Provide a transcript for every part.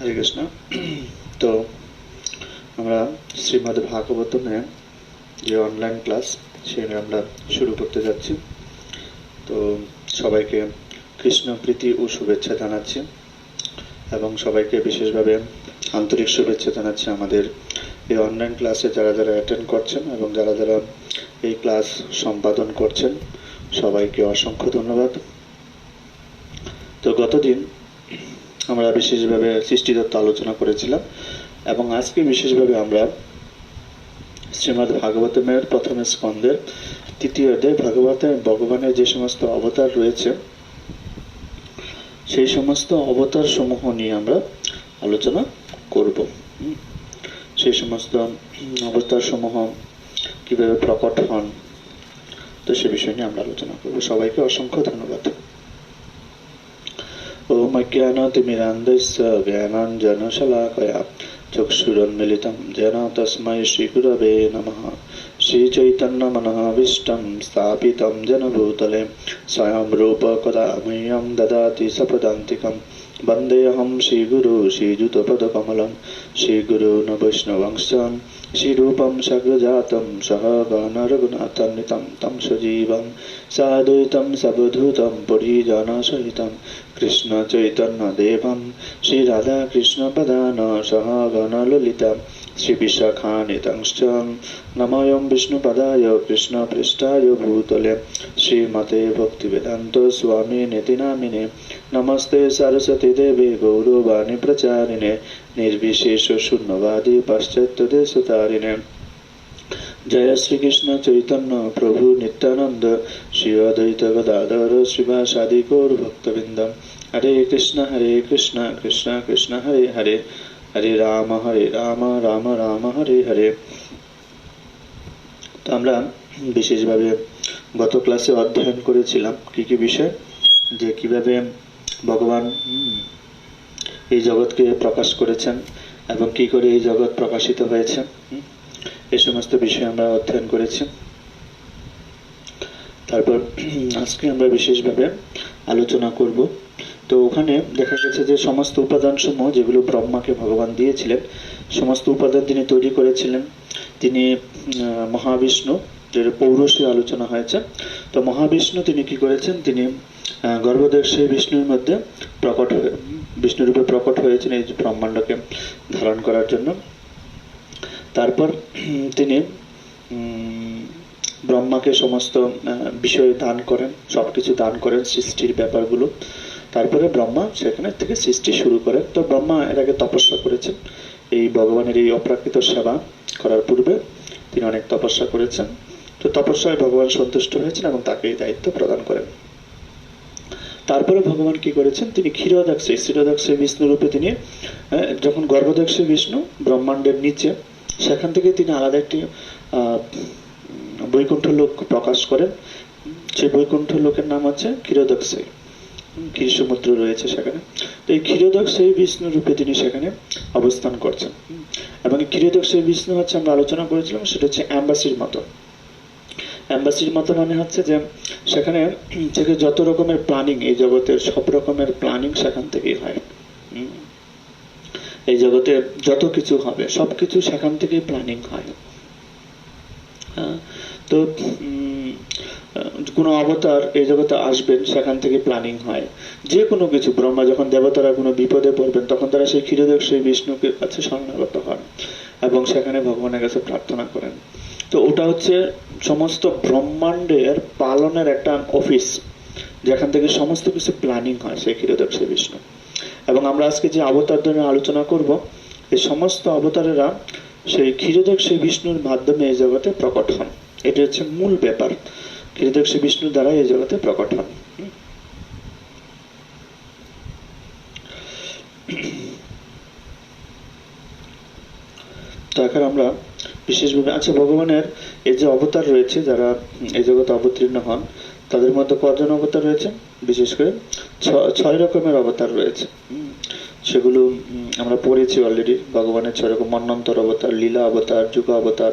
হরে কৃষ্ণ। তো আমরা শ্রীমদ্ ভাগবতমে যে অনলাইন ক্লাস সেটা আমরা শুরু করতে যাচ্ছি। তো সবাইকে কৃষ্ণ প্রীতি ও শুভেচ্ছা জানাচ্ছি এবং সবাইকে বিশেষভাবে আন্তরিক শুভেচ্ছা জানাচ্ছি আমাদের এই অনলাইন ক্লাসে যারা যারা অ্যাটেন্ড করছেন এবং যারা যারা এই ক্লাস সম্পাদন করছেন সবাইকে অসংখ্য ধন্যবাদ। তো গতদিন আমরা বিশেষভাবে সৃষ্টিতত্ত্ব আলোচনা করেছিলাম এবং আজকে বিশেষভাবে আমরা শ্রীমদ্ ভাগবতমের প্রথম স্কন্ধের তৃতীয় অধ্যায় ভাগবতের ভগবানের যে সমস্ত অবতার রয়েছে সেই সমস্ত অবতার সমূহ নিয়ে আমরা আলোচনা করব। সেই সমস্ত অবতার সমূহ কিভাবে প্রকট হন তো সে বিষয় নিয়ে আমরা আলোচনা করব। সবাইকে অসংখ্য ধন্যবাদ। ओम अज्ञानातिमिरान्धस्य ज्ञानाञ्जनशलाकया चक्षुरुन्मीलितं येन तस्मै श्रीगुरवे नमः। श्रीचैतन्यमनोभीष्टं स्थापितं येन भूतले स्वयं रूप कदा मह्यं ददाति सपदान्तिकं। वन्देऽहं श्रीगुरु श्रीयुतपदकमलं श्रीगुरून् वैष्णवंश्च श्रीरूपं सग्रजातं सहगण रघुनाथान्वितं तं सजीवं साद्वैतं सवधूतं परिजनसहितं कृष्ण चैतन्यदेवं श्रीराधाकृष्णपदान सहगण ललिता श्रीविशाखान्वितंश्च नमोऽयं विष्णुपदाय कृष्णपृष्ठाय भूतले श्रीमते भक्तिवेदान्त स्वामिनेति नामिने नमस्ते सरस्वती देवे गौरवाणी प्रचारिणे निर्विशेष शून्यवादी पाश्चात्यदेशतारिणे। जय श्री कृष्ण चैतन्य प्रभु नित्यानंद श्री अद्वैत गदाधर श्रीवासादि गौर भक्तवृंद। हरे कृष्ण कृष्ण कृष्ण हरे हरे हरे राम राम राम हरे हरे। তো আমরা বিশেষভাবে গত ক্লাসে অধ্যয়ন করেছিলাম কি বিষয়, যে কিভাবে ভগবান এই জগৎকে প্রকাশ করেছেন এবং কি করে এই জগৎ প্রকাশিত হয়েছে, এই সমস্ত বিষয় আমরা অধ্যয়ন করেছি। তারপর আজকে আমরা বিশেষভাবে আলোচনা করব। তো ওখানে দেখা গেছে যে সমস্ত উপাদান সমূহ যেগুলো ব্রহ্মাকে ভগবান দিয়েছিলেন সমস্ত উপাদান তিনি তৈরি করেছিলেন। তিনি মহাবিষ্ণু, যেটা পৌরুষে আলোচনা হয়েছে। তো মহাবিষ্ণু তিনি কি করেছেন, তিনি গর্ভদেব সেই বিষ্ণুর মধ্যে বিষ্ণুরূপে প্রকট হয়েছেন এই ব্রহ্মাণ্ডকে ধারণ করার জন্য। তারপর তিনি ব্রহ্মাকে সমস্ত বিষয় দান করেন, সবকিছু দান করেন, সৃষ্টির ব্যাপারগুলো। তারপরে ব্রহ্মা সেখানে থেকে সৃষ্টি শুরু করেন। তো ব্রহ্মা এর আগে তপস্যা করেছেন, এই ভগবানের এই অপ্রাকৃত সেবা করার পূর্বে তিনি অনেক তপস্যা করেছেন। তো তপস্যায় ভগবান সন্তুষ্ট হয়েছেন এবং তাকে এই দায়িত্ব প্রদান করেন। তারপরে ভগবান কি করেছেন, তিনি ক্ষীরোদাক্ষী বিষ্ণু রূপে তিনি যখন গর্ভদক্ষী বিষ্ণু ব্রহ্মাণ্ডের নিচে, সেখান থেকে তিনি আলাদা একটি বৈকুণ্ঠ লোক প্রকাশ করেন। সেই বৈকুণ্ঠ লোকের নাম হচ্ছে ক্ষীরোদাক্ষী, ক্ষীর সমুদ্র রয়েছে সেখানে। তো এই ক্ষীরোদাক্ষী বিষ্ণু রূপে তিনি সেখানে অবস্থান করছেন এবং ক্ষীরোদাক্ষী বিষ্ণু হচ্ছে, আমরা আলোচনা করেছিলাম, সেটা হচ্ছে অ্যাম্বাসির মতো। অ্যাম্বাসির মতো মানে হচ্ছে যে সেখানে থেকে যত রকমের প্ল্যানিং, এই জগতের সব রকমের প্ল্যানিং সেখান থেকেই হয়। এই জগতে যত কিছু হবে সবকিছু সেখান থেকেই প্ল্যানিং হয়। তো কোনো অবতার এই জগতে আসবেন সেখান থেকে প্ল্যানিং হয়। যে কোনো কিছু, ব্রহ্মা যখন দেবতারা কোনো বিপদে পড়বেন তখন তারা সেই ক্ষীরোদাক্ষী বিষ্ণুকে কাছে শরণাগত হন এবং সেখানে ভগবানের কাছে প্রার্থনা করেন। তো ওটা হচ্ছে সমস্ত ব্রহ্মাণ্ডের পালনের একটা অফিস, যেখান থেকে সমস্ত কিছু প্ল্যানিং হয়, সেই ক্ষীরোদাক্ষী বিষ্ণু। এবং আমরা আজকে যে অবতারদের আলোচনা করব, এই সমস্ত অবতারেরা সেই ক্ষীরোদাক্ষী বিষ্ণুর মাধ্যমে এই জগতে প্রকট হন। এটা হচ্ছে মূল ব্যাপার, ক্ষীরোদাক্ষী বিষ্ণুর দ্বারা এই জগতে প্রকট হন। তো এখন আমরা বিশেষভাবে ভগবানের এই যে অবতার রয়েছে, যারা এই জগতে অবতীর্ণ হন, তাদের মধ্যে কজন অবতার রয়েছে, বিশেষ করে 6 রকমের অবতার রয়েছে। সেগুলো আমরা পড়েছি অলরেডি। ভগবানের 6 রকম মন্বন্তর অবতার, লীলা অবতার, যুগ অবতার,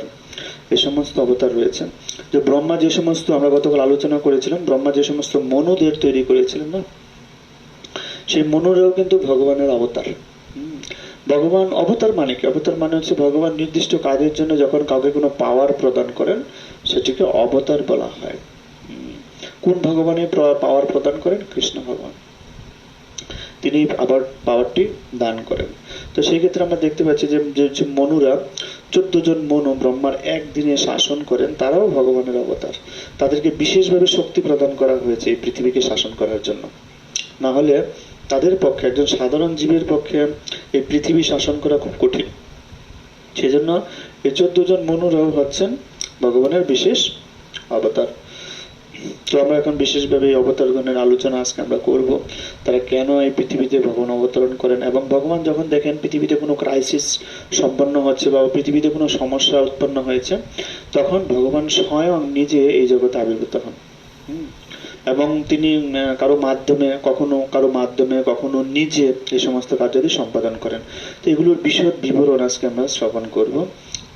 এই সমস্ত অবতার রয়েছে। যে ব্রহ্মা যে সমস্ত, আমরা গতকাল আলোচনা করেছিলাম, ব্রহ্মা যে সমস্ত মনুদের তৈরি করেছিলেন না, সেই মনুরাও কিন্তু ভগবানের অবতার। ভগবান অবতার মানে কি? অবতার মানে হচ্ছে ভগবান নির্দিষ্ট কাজের জন্য যখন কাউকে কোনো পাওয়ার প্রদান করেন সেটিকে অবতার বলা হয়। কোন ভগবানের পাওয়ার প্রদান করেন? কৃষ্ণ ভগবান, তিনি আবার পাওয়ারটি দান করেন। তো সেই ক্ষেত্রে আমরা দেখতে পাচ্ছি যে মনুরা 14 জন মনু ব্রহ্মার একদিনে শাসন করেন, তারাও ভগবানের অবতার। তাদেরকে বিশেষভাবে শক্তি প্রদান করা হয়েছে এই পৃথিবীকে শাসন করার জন্য। না হলে তাদের পক্ষে, একজন সাধারণ জীবের পক্ষে এই পৃথিবী শাসন করা খুব কঠিন। সেজন্য এই 14 জন মনুরাও হচ্ছেন ভগবানের বিশেষ অবতার। তো আমরা এখন বিশেষভাবে এই অবতারগণের আলোচনা আজকে আমরা করব। তারা কেন এই পৃথিবীতে ভগবান অবতরণ করেন, এবং ভগবান যখন দেখেন পৃথিবীতে কোনো ক্রাইসিস সম্পন্ন হচ্ছে বা পৃথিবীতে কোনো সমস্যা উৎপন্ন হয়েছে, তখন ভগবান স্বয়ং নিজে এই জগতে আবির্ভূত হন। এবং তিনি কারো মাধ্যমে কখনো নিজে এই সমস্ত কার্যাদি সম্পাদন করেন। তো এগুলোর বিশদ বিবরণ আজকে আমরা শ্রবণ করব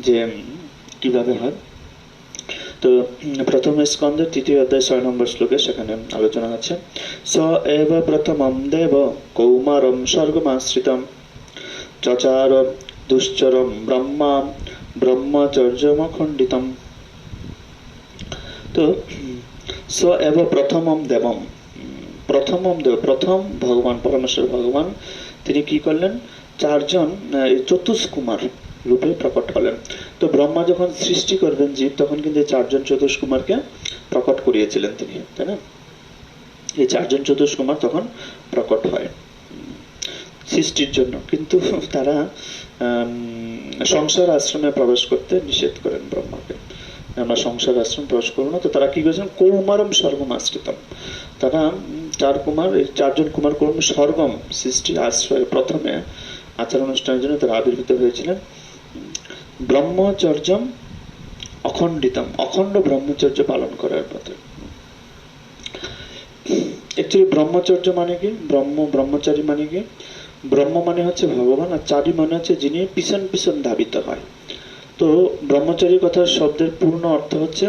যে কিভাবে হয়। তো প্রথম স্কন্ধের 3য় অধ্যায় 6 নম্বর শ্লোকে সেখানে আলোচনা আছে, স এব প্রথমম দেব কৌমারম স্বর্গমাশ্রিতম চচার দুশ্চরম ব্রহ্মা ব্রহ্মচর্যমখণ্ডিতম। তো স এব প্রথমম দেবম, প্রথমম দেব, প্রথম ভগবান পরমেশ্বর ভগবান তিনি কি করলেন? 4 জন চতুষ্কুমার রূপে প্রকট হলেন। তো ব্রহ্মা যখন সৃষ্টি করবেন জীব, তখন কিন্তু 4 জন চতুষ্কুমারকে প্রকট করিয়েছিলেন তিনি, তাই না? এই 4 জন চতুষ্কুমার তখন প্রকট হয় সৃষ্টির জন্য, কিন্তু তারা সংসার আশ্রমে প্রবেশ করতে নিষেধ করেন ব্রহ্মাকে, আমরা সংসার আশ্রম প্রবেশ করবো না। তো তারা কি করেছেন? কৌমারম স্বর্গমাশ্রিতম, তারা 4 জন কুমার কৌম স্বর্গম সৃষ্টির আশ্রয় প্রথমে আচার অনুষ্ঠানের জন্য তারা আবির্ভূত হয়েছিলেন। ব্রহ্মচর্যম অখণ্ডিতম, অখণ্ড ব্রহ্মচর্য পালন করার পথে। অ্যাকচুয়ালি ব্রহ্মচর্য মানে কি? ব্রহ্মচারী মানে কি? ব্রহ্ম মানে হচ্ছে ভগবান, আর চারী মানে হচ্ছে যিনি পিছন পিছন ধাবিত হয়। তো ব্রহ্মচারী কথার শব্দের পূর্ণ অর্থ হচ্ছে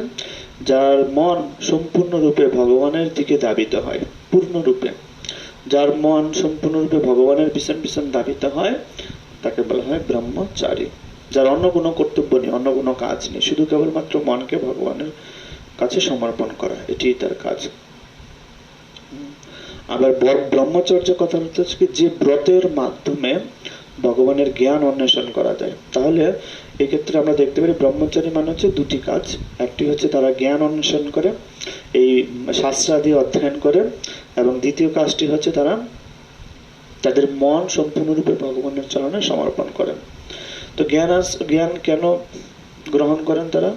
যার মন সম্পূর্ণরূপে ভগবানের দিকে ধাবিত হয়, পূর্ণরূপে। যার মন সম্পূর্ণরূপে ভগবানের পিছন পিছন ধাবিত হয় তাকে বলা হয় ব্রহ্মচারী। যার অন্য কোনো কর্তব্য নেই, অন্য কোনো কাজ নেই, শুধু কেবলমাত্র মনকে ভগবানের কাছে সমর্পণ করা, এটি তার কাজ। আবার ব্রহ্মচর্য কথা হচ্ছে যে ব্রতের মাধ্যমে ভগবানের জ্ঞান অন্বেষণ করা যায়। তাহলে এক্ষেত্রে আমরা দেখতে পারি ব্রহ্মচারী মানে হচ্ছে 2টি কাজ। একটি হচ্ছে তারা জ্ঞান অন্বেষণ করে, এই শাস্ত্রাদি অধ্যয়ন করে, এবং দ্বিতীয় কাজটি হচ্ছে তারা তাদের মন সম্পূর্ণরূপে ভগবানের চরণে সমর্পণ করেন। তো জ্ঞান কেন গ্রহণ করেন তারা?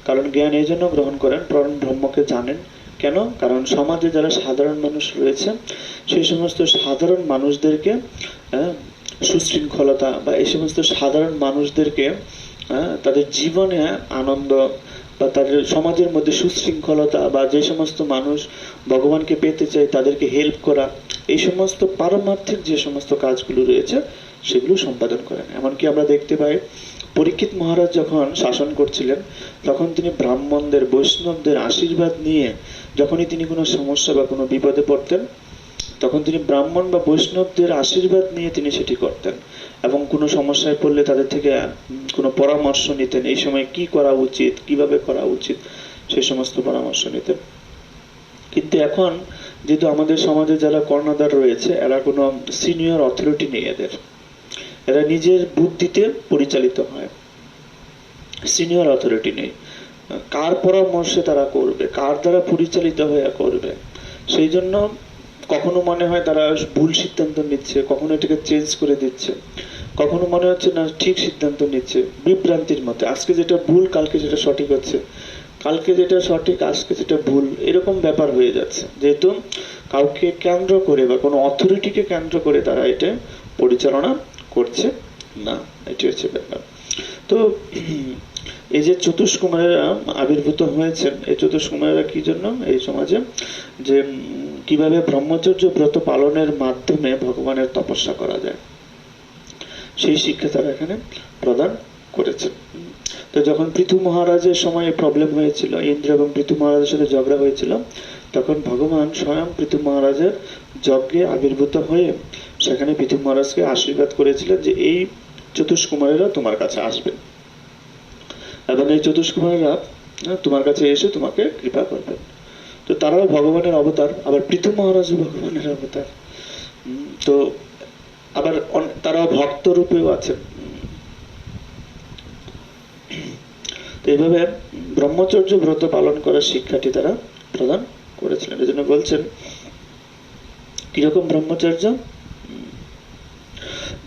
কারণ জ্ঞান এই জন্য গ্রহণ করেন, পরম ব্রহ্মকে জানেন। কেন? কারণ সমাজে যারা সাধারণ মানুষ রয়েছে, সেই সমস্ত সাধারণ মানুষদেরকে সুশৃঙ্খলতা বা এই সমস্ত সাধারণ মানুষদেরকে তাদের জীবনে আনন্দ বা তাদের সমাজের মধ্যে সুশৃঙ্খলতা, বা যে সমস্ত মানুষ ভগবানকে পেতে চায় তাদেরকে হেল্প করা, এই সমস্ত পারমার্থিক যে সমস্ত কাজগুলো রয়েছে সেগুলো সম্পাদন করেন। এমনকি আমরা দেখতে পাই পরীক্ষিত মহারাজ যখন শাসন করছিলেন, তখন তিনি ব্রাহ্মণদের, বৈষ্ণবদের আশীর্বাদ নিয়ে যখনই তিনি কোনো সমস্যা বা কোনো বিপদে পড়তেন, তখন তিনি ব্রাহ্মণ বা বৈষ্ণবদের আশীর্বাদ নিয়ে তিনি সেটি করতেন, এবং কোনো সমস্যায় পড়লে তাদের থেকে কোনো পরামর্শ নিতেন, এই সময় কি করা উচিত, কিভাবে করা উচিত, সেই সমস্ত পরামর্শ নিতেন। কিন্তু এখন যেহেতু আমাদের সমাজে যারা কর্ণধার রয়েছে, এরা কোনো সিনিয়র অথরিটি নেই, এরা নিজের বুদ্ধিতে পরিচালিত হয়, সিনিয়র অথরিটি নেই। কার পরামর্শে তারা করবে, কার দ্বারা পরিচালিত হয়ে করবে, সেই জন্য কখনো মনে হয় তারা ভুল সিদ্ধান্ত নিচ্ছে, কখনো এটাকে চেঞ্জ করে দিচ্ছে, কখনো মনে হচ্ছে না ঠিক সিদ্ধান্ত নিচ্ছে, বিভ্রান্তির মধ্যে। আজকে যেটা ভুল কালকে যেটা সঠিক হচ্ছে, কালকে যেটা সঠিক আজকে যেটা ভুল, এরকম ব্যাপার হয়ে যাচ্ছে। যেহেতু কাউকে কেন্দ্র করে বা কোনো অথরিটিকে কেন্দ্র করে তারা এটা পরিচালনা করছে না, এটি হচ্ছে ব্যাপার। তো এই যে চতুষ্কুমারেরা আবির্ভূত হয়েছেন, এই চতুষ্কুমারেরা কি জন্য এই সমাজে, যে কিভাবে ব্রহ্মচর্য ব্রত পালনের মাধ্যমে ভগবানের তপস্যা করা যায়, সেই শিক্ষা তারা এখানে প্রদান করেছেন। তো যখন পৃথু মহারাজের সময় প্রবলেম হয়েছিল, ইন্দ্র এবং পৃথু মহারাজের সাথে ঝগড়া হয়েছিল, তখন ভগবান স্বয়ং পৃথু মহারাজের যজ্ঞে আবির্ভূত হয়ে সেখানে পৃথু মহারাজকে আশীর্বাদ করেছিলেন যে এই চতুষ্কুমারেরা তোমার কাছে আসবেন এবং এই চতুষ্কুমারেরা তোমার কাছে এসে তোমাকে কৃপা করবেন। তো তারাও ভগবানের অবতার, আবার পৃথু মহারাজ ভগবানের অবতার। তো আবার তারাও ভক্ত রূপেও আছেন। তো এইভাবে ব্রহ্মচর্য ব্রত পালন করার শিক্ষাটি তারা প্রদান করেছিলেন। এই জন্য বলছেন কিরকম ব্রহ্মচর্য?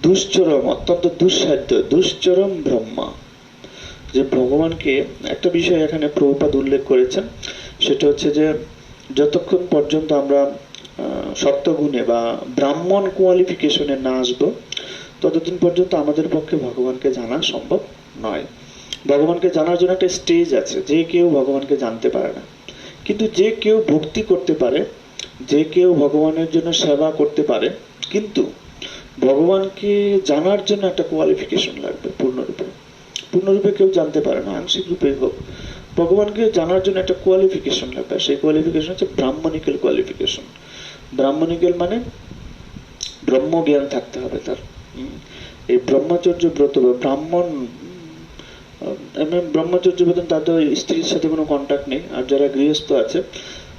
দুশ্চরম, অত্যন্ত দুঃসাধ্য, দুশ্চরম ব্রহ্মা। যে ভগবানকে একটা বিষয় এখানে প্রভুপাদ উল্লেখ করেছেন, সেটা হচ্ছে যে যতক্ষণ পর্যন্ত আমরা সত্যগুণে বা ব্রাহ্মণ কোয়ালিফিকেশনে না আসবো ততদিন পর্যন্ত আমাদের পক্ষে ভগবানকে জানা সম্ভব নয়। ভগবানকে জানার জন্য একটা স্টেজ আছে, যে কেউ ভগবানকে জানতে পারে না, কিন্তু যে কেউ ভক্তি করতে পারে, যে কেউ ভগবানের জন্য সেবা করতে পারে। কিন্তু ভগবানকে জানার জন্য একটা কোয়ালিফিকেশন লাগবে। পূর্ণরূপে কেউ জানতে পারে না, আংশিক রূপে হোক। ভগবানকে জানার জন্য একটা কোয়ালিফিকেশন লাগবে, সেই কোয়ালিফিকেশন হচ্ছে ব্রাহ্মণিক্যাল কোয়ালিফিকেশন। ব্রাহ্মণিক্যাল মানে ব্রহ্ম জ্ঞান থাকতে হবে তার। এই ব্রহ্মচর্য ব্রত বা ব্রাহ্মণ ব্রহ্মচর্য ব্রত, তাদের স্ত্রীর সাথে কোনো কন্ট্যাক্ট নেই। আর যারা গৃহস্থ আছে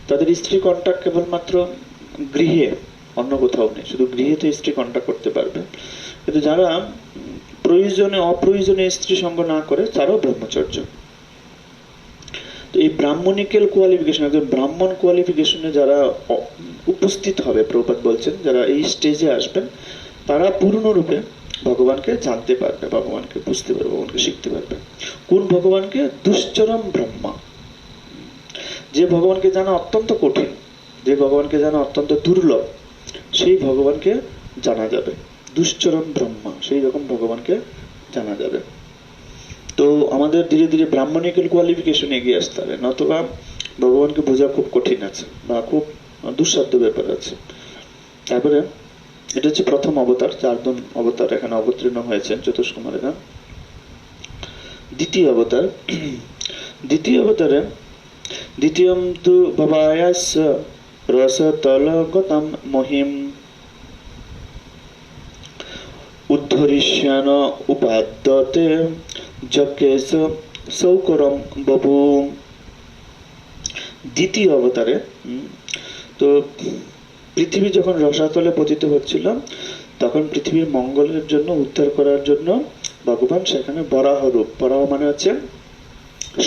তাদের স্ত্রী কন্ট্যাক্ট কেবলমাত্র গৃহে, অন্য কোথাও নেই, শুধু গৃহেতে স্ত্রী কন্ট্যাক্ট করতে পারবে। কিন্তু যারা প্রয়োজনে অপ্রয়োজনে স্ত্রী সঙ্গ না করে তারাও ব্রহ্মচর্য। তো এই ব্রাহ্মণিক্যাল কোয়ালিফিকেশন, একজন ব্রাহ্মণ কোয়ালিফিকেশনে যারা উপস্থিত হবে, প্রভুপাদ বলছেন যারা এই স্টেজে আসবেন তারা পূর্ণরূপে ভগবানকে জানতে পারবে, ভগবানকে বুঝতে পারবে, ভগবানকে শিখতে পারবে। কোন ভগবানকে? দুশ্চরম ব্রহ্মা। যে ভগবানকে জানা অত্যন্ত কঠিন, যে ভগবানকে জানা অত্যন্ত দুর্লভ, সেই ভগবানকে জানা যাবে। দুশ্চরম ব্রহ্মা, সেই রকম ভগবানকে জানা যাবে। তো আমাদের ধীরে ধীরে ব্রাহ্মণিক্যাল কোয়ালিফিকেশন এগিয়ে আসতে হবে, নতুবা ভগবানকে বোঝা খুব কঠিন আছে বা খুব দুঃসাধ্য ব্যাপার আছে। তারপরে এটা হচ্ছে প্রথম অবতার, 4 জন অবতার এখানে অবতীর্ণ হয়েছেন চতুষ্কুমারেরা। দ্বিতীয় অবতার, দ্বিতীয় অবতারে দ্বিতীয়ম তু ভবায়াস রসতলগতম মহিম উদ্ধরিষ্যান উপাদ্যতে যজ্ঞেশ সৌকরম বভু। দ্বিতীয় অবতারে তো পৃথিবী যখন রসাতলে পতিত হচ্ছিল তখন পৃথিবীর মঙ্গলের জন্য, উদ্ধার করার জন্য ভগবান সেখানে বরাহ রূপ, বরাহ মানে হচ্ছে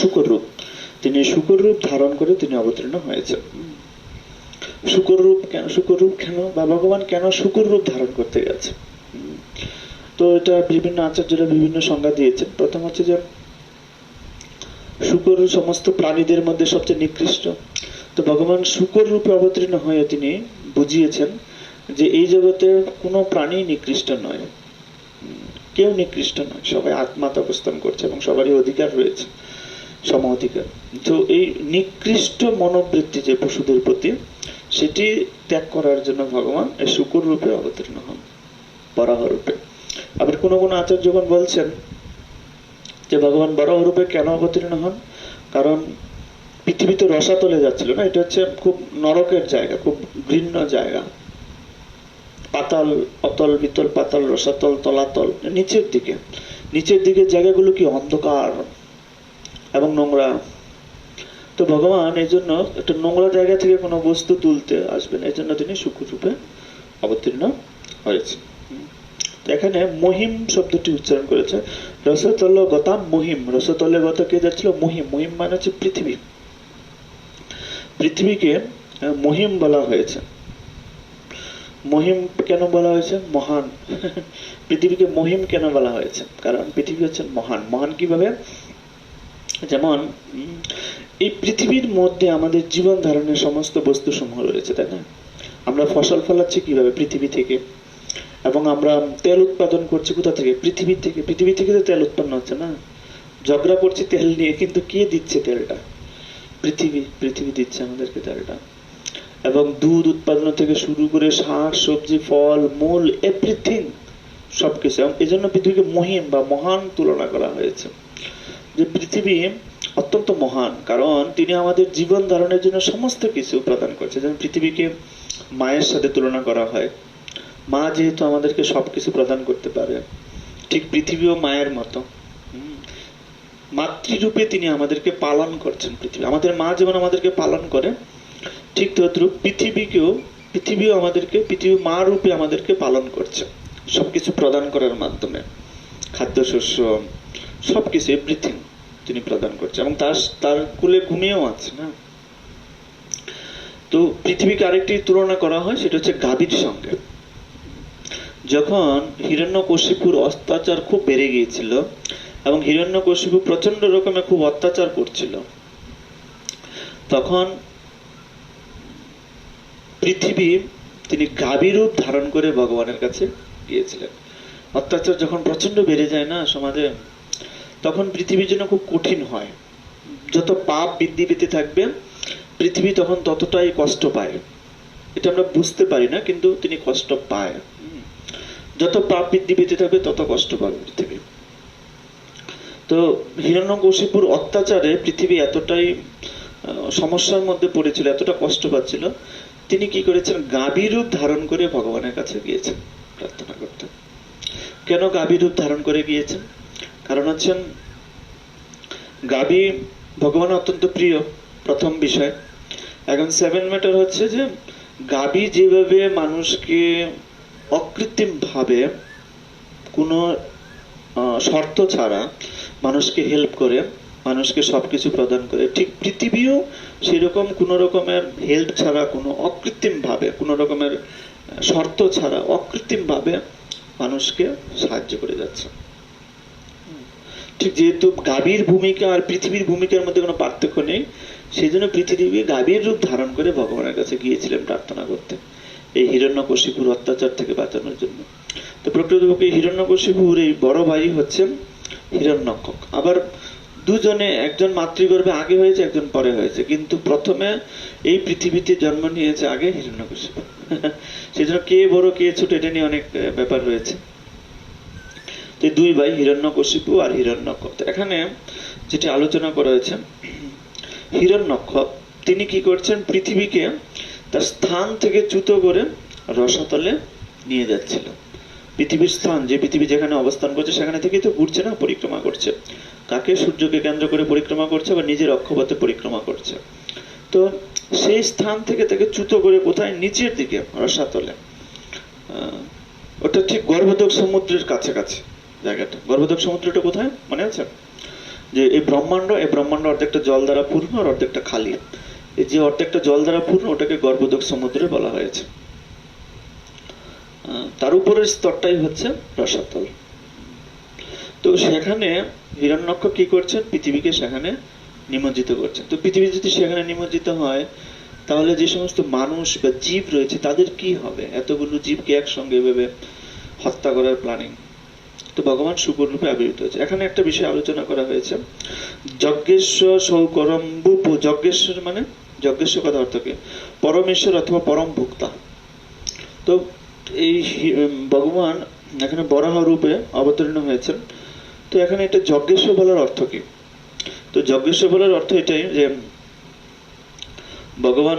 শুকর রূপ, তিনি শুকর রূপ ধারণ করে তিনি অবতীর্ণ হয়েছেন। শুকর রূপ কেন, শুকর রূপ কেন বা ভগবান কেন শুকর রূপ ধারণ করতে গেছে? তো এটা বিভিন্ন আচার্যরা বিভিন্ন সংজ্ঞা দিয়েছেন। প্রথম হচ্ছে যে শুকর সমস্ত প্রাণীদের মধ্যে সবচেয়ে নিকৃষ্ট। তো ভগবান শুকর রূপে অবতীর্ণ হয়ে তিনি বুঝিয়েছেন যে এই জগতে কোনো প্রাণী নিকৃষ্ট নয়, কেউ নিকৃষ্ট নয়, সবাই আত্মাতে অবস্থান করছে এবং সবারই অধিকার রয়েছে, সম অধিকার। তো এই নিকৃষ্ট মনোবৃত্তি যে পশুদের প্রতি, সেটি ত্যাগ করার জন্য ভগবান এই শুকর রূপে অবতীর্ণ হন, বরাহ রূপে। আবার কোনো কোনো আচার্যগণ বলছেন যে ভগবান বরাহ রূপে কেন অবতীর্ণ হন? কারণ পৃথিবীতে রসাতলে যাচ্ছিল না, এটা হচ্ছে খুব নরকের জায়গা, খুব ঘৃণ্য জায়গা। পাতাল, অতল, বিতল, পাতাল, রসাতল, তলাতল, নিচের দিকে, নিচের দিকের জায়গাগুলো কি অন্ধকার এবং নোংরা। তো ভগবান এই জন্য একটা নোংরা জায়গা থেকে কোনো বস্তু তুলতে আসবেন, এই জন্য তিনি শুকর রূপে অবতীর্ণ হয়েছে। এখানে মহিম শব্দটি উচ্চারণ করেছে, রসতল গতাম মহিম। রসতলে গত কে যাচ্ছিল? মহিম। মহিম মানে হচ্ছে পৃথিবী। পৃথিবীকে মহিম বলা হয়েছে। মহিম কেন বলা হয়েছে? মহান। পৃথিবীকে মহিম কেন বলা হয়েছে? কারণ পৃথিবী হচ্ছে মহান। মহান কিভাবে? যেমন এই পৃথিবীর মধ্যে আমাদের জীবন ধারণের সমস্ত বস্তু সমূহ রয়েছে, তাই না? আমরা ফসল ফলাচ্ছি কিভাবে? পৃথিবী থেকে। এবং আমরা তেল উৎপাদন করছি কোথা থেকে? পৃথিবী থেকে। পৃথিবী থেকে তো তেল উৎপন্ন হচ্ছে না, ঝগড়া করছি তেল নিয়ে, কিন্তু কে দিচ্ছে তেলটা? পৃথিবী। পৃথিবী দিচ্ছে আমাদেরকে তেলটা। এবং দুধ উৎপাদন থেকে শুরু করে শাক সবজি ফল মূল এভরিথিং, সবকিছু। এই জন্য পৃথিবীকে মহিম বা মহান তুলনা করা হয়েছে, যে পৃথিবী অত্যন্ত মহান, কারণ তিনি আমাদের জীবন ধারণের জন্য সমস্ত কিছু প্রদান করছে। যেমন পৃথিবীকে মায়ের সাথে তুলনা করা হয়, মা যেহেতু আমাদেরকে সবকিছু প্রদান করতে পারে, ঠিক পৃথিবীও মায়ের মতো মাতৃরূপে তিনি আমাদেরকে পালন করছেন। পৃথিবী আমাদের মা যেমন আমাদেরকে পালন করে, ঠিক তদ্রূপ পৃথিবীও আমাদেরকে, পৃথিবী মা রূপে আমাদেরকে পালন করছে সবকিছু প্রদান করার মাধ্যমে। খাদ্যশস্য সবকিছু, এভরিথিং তিনি প্রদান করছে, এবং তার কুলে ঘুমিয়েও আছে না। তো পৃথিবীকে আরেকটি তুলনা করা হয়, সেটা হচ্ছে গাভীর সঙ্গে। যখন হিরণ্যকশিপুর অত্যাচার খুব বেড়ে গিয়েছিল এবং হিরণ্যকশিপু প্রচন্ড রকমের খুব অত্যাচার করছিল, তখন পৃথিবী তিনি গাভী রূপ ধারণ করে ভগবানের কাছে গিয়েছিলেন। অত্যাচার যখন প্রচন্ড বেড়ে যায় না সমাজে, তখন পৃথিবীর জন্য খুব কঠিন হয়। যত পাপ বৃদ্ধি পেতে থাকবে, পৃথিবী তখন ততটাই কষ্ট পায়। এটা আমরা বুঝতে পারি না, কিন্তু তিনি কষ্ট পায়। যত পাপ বৃদ্ধি পেতে থাকবে তত কষ্ট পাবে পৃথিবী। তো হিরণ্যকশিপুর অত্যাচারে পৃথিবী এতটাই সমস্যার মধ্যে পড়েছিল, এতটা কষ্ট পাচ্ছিল, তিনি কি করেছেন, গাভী রূপ ধারণ করে ভগবানের কাছে গিয়েছেন প্রার্থনা করতে। কেন গাভী রূপ ধারণ করে গিয়েছেন? কারণ হচ্ছেন, গাভী ভগবানের অত্যন্ত প্রিয়, প্রথম বিষয়। এখন 7 ম্যাটার হচ্ছে যে গাভী যেভাবে মানুষকে অকৃত্রিম ভাবে কোনো শর্ত ছাড়া মানুষকে হেল্প করে, মানুষকে সবকিছু প্রদান করে, ঠিক পৃথিবীও সেরকম কোনো রকমের হেল্প ছাড়া, কোনো অকৃত্রিম ভাবে, কোনো রকমের শর্ত ছাড়া অকৃত্রিম ভাবে মানুষকে সাহায্য করে যাচ্ছে। ঠিক যেহেতু গাভীর ভূমিকা আর পৃথিবীর ভূমিকার মধ্যে কোনো পার্থক্য নেই, সেই জন্য পৃথিবী গাভীর রূপ ধারণ করে ভগবানের কাছে গিয়েছিলেন প্রার্থনা করতে, এই হিরণ্যকশিপুর অত্যাচার থেকে বাঁচানোর জন্য। তো প্রকৃতপক্ষে হিরণ্যকশিপুর এই বড় ভাই হচ্ছেন হিরণ্যক। আবার দুজনে, একজন মাতৃগর্ভে আগে হয়েছে, একজন পরে হয়েছে, কিন্তু প্রথমে এই পৃথিবীতে জন্ম নিয়েছে আগে হিরণ্যকশিপু। সেই জন্য কে বড় কে ছোট এটা নিয়ে অনেক ব্যাপার রয়েছে। তো দুই ভাই হিরণ্যকশিপু আর হিরণ্যক। এখানে যেটি আলোচনা করা হয়েছে, হিরণ্যক তিনি কি করছেন, পৃথিবীকে তার স্থান থেকে চ্যুত করে রসাতলে নিয়ে যাচ্ছিল। পৃথিবীর স্থান, যে পৃথিবী যেখানে অবস্থান করছে সেখানে থেকেই তো ঘুরছে না, পরিক্রমা করছে। কাকে? সূর্যকে কেন্দ্র করে পরিক্রমা করছে, বা নিজের অক্ষপথে পরিক্রমা করছে। তো সেই স্থান থেকে তাকে চ্যুত করে কোথায়? নিচের দিকে রসাতলে। ওটা ঠিক গর্ভোদক সমুদ্রের কাছাকাছি জায়গাটা। গর্ভোদক সমুদ্রটা কোথায় মনে আছে? যে এই ব্রহ্মাণ্ড অর্ধেকটা জল দ্বারা পূর্ণ আর অর্ধেকটা খালি। এই যে অর্ধেকটা জল দ্বারা পূর্ণ, ওটাকে গর্ভোদক সমুদ্রে বলা হয়েছে। তার উপরের স্তরটাই হচ্ছে রসাতল। তো সেখানে হিরণ্যক কি করছেন? পৃথিবীকে সেখানে নিমজ্জিত করছেন। তো পৃথিবী যদি সেখানে নিমজ্জিত হয়, তাহলে যে সমস্ত মানুষ বা জীব রয়েছে তাদের কি হবে? এতগুলো জীবকে একসঙ্গে এভাবে হত্যা করার প্ল্যানিং। তো ভগবান শুকর রূপে আবির্ভূত হয়েছে। এখানে একটা বিষয় আলোচনা করা হয়েছে, যজ্ঞেশ্বর সৌকরম্বুপ। যজ্ঞেশ্বর মানে, যজ্ঞেশ্বর কথা অর্থ কি? পরমেশ্বর অথবা পরম ভোক্তা। তো এই ভগবান এখানে বরাহ রূপে অবতীর্ণ হয়েছেন। তো এখানে এটা যজ্ঞেশ্বর বলার অর্থ কি? তো যজ্ঞেশ্বর বলার অর্থ এটাই যে ভগবান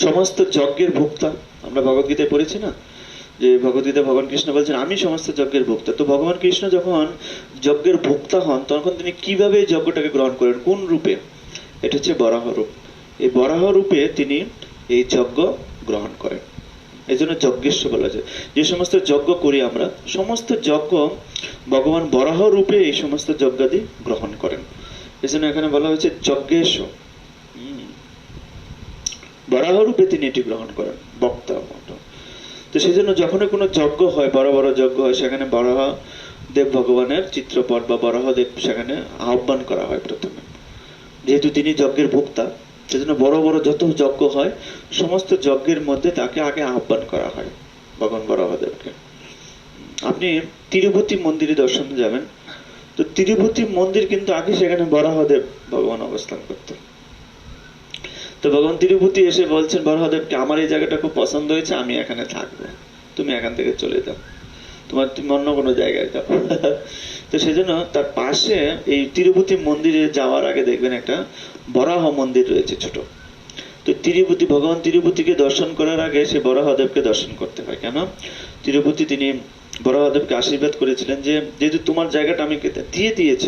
সমস্ত যজ্ঞের ভোক্তা। আমরা ভগবদ্গীতায় পড়েছি না, যে ভগবদ্গীতা ভগবান কৃষ্ণ বলছেন আমি সমস্ত যজ্ঞের ভোক্তা। তো ভগবান কৃষ্ণ যখন যজ্ঞের ভোক্তা হন, তখন তিনি কিভাবে যজ্ঞটাকে গ্রহণ করেন, কোন রূপে? এটা হচ্ছে বরাহ রূপ। এই বরাহ রূপে তিনি এই যজ্ঞ গ্রহণ করেন। এই জন্য যজ্ঞেশ্বর বলা যায়। যে সমস্ত যজ্ঞ করি আমরা, সমস্ত যজ্ঞ ভগবান বরাহ রূপে এই সমস্ত যজ্ঞাদি গ্রহণ করেন। এই জন্য এখানে বলা হয়েছে যজ্ঞেশ্বর, বরাহ রূপে তিনি এটি গ্রহণ করেন, বক্তা। তো সেই জন্য যখনই কোনো যজ্ঞ হয়, বড় বড় যজ্ঞ হয়, সেখানে বরাহ দেব ভগবানের চিত্রপট বা বরাহ দেব সেখানে আহ্বান করা হয় প্রথমে। যেহেতু তিনি যজ্ঞের ভোক্তা, সেজন্য বড় বড় যত যজ্ঞ হয় সমস্ত যজ্ঞের মধ্যে তাকে আগে আহ্বান করা হয়, ভগবান বরাহদেবকে। আপনি তিরুপতি মন্দিরে দর্শনে যাবেন, তো তিরুপতি মন্দির কিন্তু আগে সেখানে বরাহদেব ভগবান অবস্থান করতেন। তো ভগবান তিরুপতি এসে বলছেন বরাহদেবকে, আমার এই জায়গাটা খুব পছন্দ হয়েছে, আমি এখানে থাকবো, তুমি এখান থেকে চলে যাও, তুমি অন্য কোনো জায়গায় যাও। তো সেজন্য তার পাশে এই তিরুপতি মন্দিরে যাওয়ার আগে দেখবেন একটা বরাহ মন্দির রয়েছে ছোট। তো তিরুপতি, ভগবান তিরুপতিকে দর্শন করার আগে সে বরাহদেবকে দর্শন করতে হয়। কেন? তিরুপতি তিনি বরাহদেবকে আশীর্বাদ করেছিলেন যে যেহেতু তোমার জায়গাটা আমি দিয়ে দিয়েছ,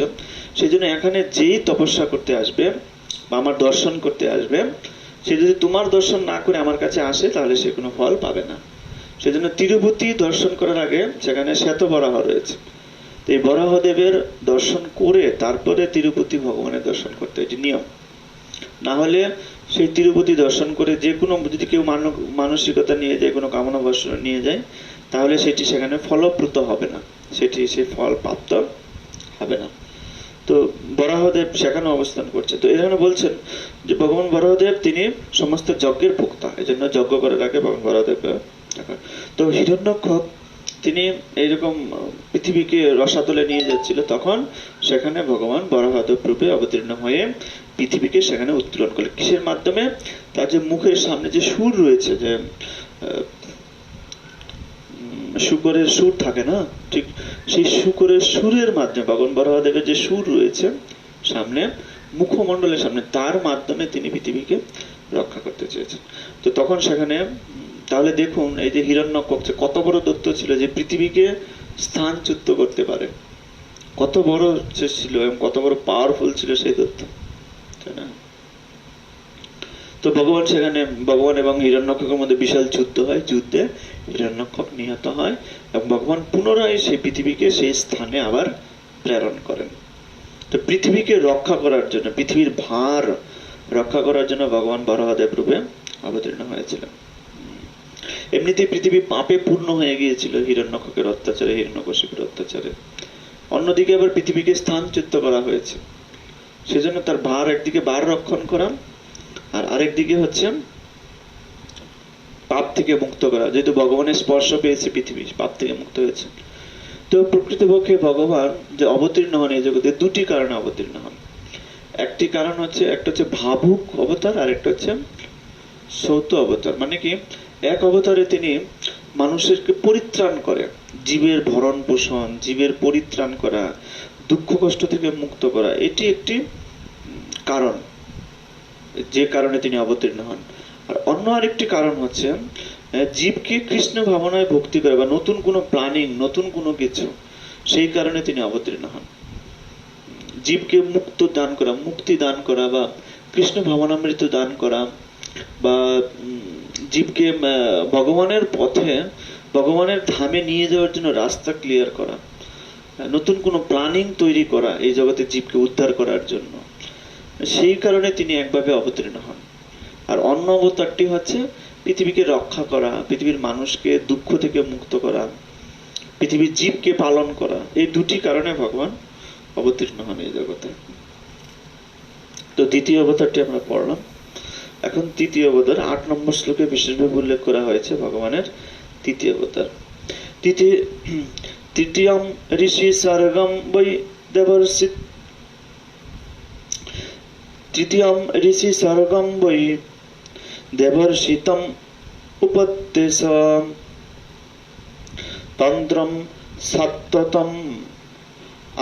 সেই জন্য এখানে যেই তপস্যা করতে আসবে বা আমার দর্শন করতে আসবে, সে যদি তোমার দর্শন না করে আমার কাছে আসে তাহলে সে কোনো ফল পাবে না। সেজন্য তিরুপতি দর্শন করার আগে সেখানে শ্বেত বরাহ রয়েছে, তো এই বরাহদেবের দর্শন করে তারপরে তিরুপতি ভগবানের দর্শন করতে, এটি নিয়ম। না হলে সেই তিরুপতি দর্শন করে যে কোনো, যদি কেউ মানসিকতা নিয়ে যায়, কোনো কামনা বাসনা নিয়ে যায়, তাহলে সেটি সেখানে ফলপ্রদ হবে না, সেটি সে ফল প্রাপ্ত হবে না। তো বরাহদেব সেখানে অবস্থান করছে। তো এখানে বলছেন যে ভগবান বরাহদেব তিনি সমস্ত যজ্ঞের ভোক্তা, এই জন্য যজ্ঞ করার আগে ভগবান বরাহদেব। তো হিরণ্যকশিপু তিনি এইরকম পৃথিবীকে রসাতলে নিয়ে যাচ্ছিল, তখন সেখানে ভগবান বরাহদেব রূপে অবতীর্ণ হয়ে পৃথিবীকে সেখানে উত্তোলন করলেন। কিসের মাধ্যমে? তার যে মুখের সামনে যে সুর রয়েছে, যে শুকরের সুর থাকে না, ঠিক সেই শুকরের সুরের মাধ্যমে ভগবান বরাহদেবের যে সুর রয়েছে সামনে, মুখমণ্ডলের সামনে, তার মাধ্যমে তিনি পৃথিবীকে রক্ষা করতে চেয়েছেন। তো তখন সেখানে, তাহলে দেখুন এই যে হিরণ্যকশিপু কত বড় দৈত্য ছিল যে পৃথিবীকে স্থানচ্যুত করতে পারে, কত বড় ছিল এবং কত বড় পাওয়ারফুল ছিল সেই দৈত্য, তাই না? তো ভগবান সেখানে, ভগবান এবং হিরণ্যকশিপুর মধ্যে বিশাল যুদ্ধ হয়, যুদ্ধে হিরণ্যকশিপু নিহত হয় এবং ভগবান পুনরায় সেই পৃথিবীকে সেই স্থানে আবার প্রেরণ করেন। তো পৃথিবীকে রক্ষা করার জন্য, পৃথিবীর ভার রক্ষা করার জন্য ভগবান বরাহদেব রূপে অবতীর্ণ হয়েছিলেন। এমনিতেই পৃথিবী পাপে পূর্ণ হয়ে গিয়েছিল হিরণ্যকশিপুর অত্যাচারে, হিরণ্যকশিপুর অত্যাচারে। অন্যদিকে আবার পৃথিবীকে স্থানচ্যুত করা হয়েছে, সেজন্য তার ভার, একদিকে ভার রক্ষণ করা আর আরেকদিকে হচ্ছে পাপ থেকে মুক্ত করা। যেহেতু ভগবানের স্পর্শ পেয়েছে পৃথিবী, পাপ থেকে মুক্ত হয়েছে। তো প্রকৃতপক্ষে ভগবান যে অবতীর্ণ হন এই জগতে, দুটি কারণে অবতীর্ণ হন। একটি কারণ হচ্ছে, একটা হচ্ছে ভাবুক অবতার, আর একটা হচ্ছে সৌত অবতার। মানে কি, এক অবতারে তিনি মানুষেরকে পরিত্রাণ করে, জীবের ভরণ পোষণ, জীবের পরিত্রাণ করা, দুঃখ কষ্ট থেকে মুক্ত করা, এটি একটি কারণ, যে কারণে তিনি অবতীর্ণ হন। আর অন্য আরেকটি কারণ হচ্ছে জীবকে কৃষ্ণ ভাবনায় ভক্তি করে, বা নতুন কোনো প্ল্যানিং, নতুন কোনো কিছু, সেই কারণে তিনি অবতীর্ণ হন। জীবকে মুক্ত দান করা, মুক্তি দান করা, বা কৃষ্ণ ভাবনামৃত দান করা, বা জীবকে ভগবানের পথে, ভগবানের ধামে নিয়ে যাওয়ার জন্য রাস্তা ক্লিয়ার করা, নতুন কোনো প্ল্যানিং তৈরি করা এই জগতে জীবকে উদ্ধার করার জন্য, সেই কারণে তিনি একভাবে অবতীর্ণ হন। আর অন্য অবতারটি হচ্ছে পৃথিবীকে রক্ষা করা, পৃথিবীর মানুষকে দুঃখ থেকে মুক্ত করা, পৃথিবীর জীবকে পালন করা, এই দুটি কারণে ভগবান অবতীর্ণ হন এই জগতে। তো দ্বিতীয় অবতারটি আমরা পড়লাম। এখন তৃতীয় অবতার ৮ নম্বর শ্লোকে বিশেষভাবে উল্লেখ করা হয়েছে ভগবানের তৃতীয় অবতার। তৃতীয়ম ঋষি সর্গম বৈ দেবর্ষি, তৃতীয়ম ঋষি সর্গম বৈ দেবর্ষিতম উপদেশ তন্ত্রম সত্যতম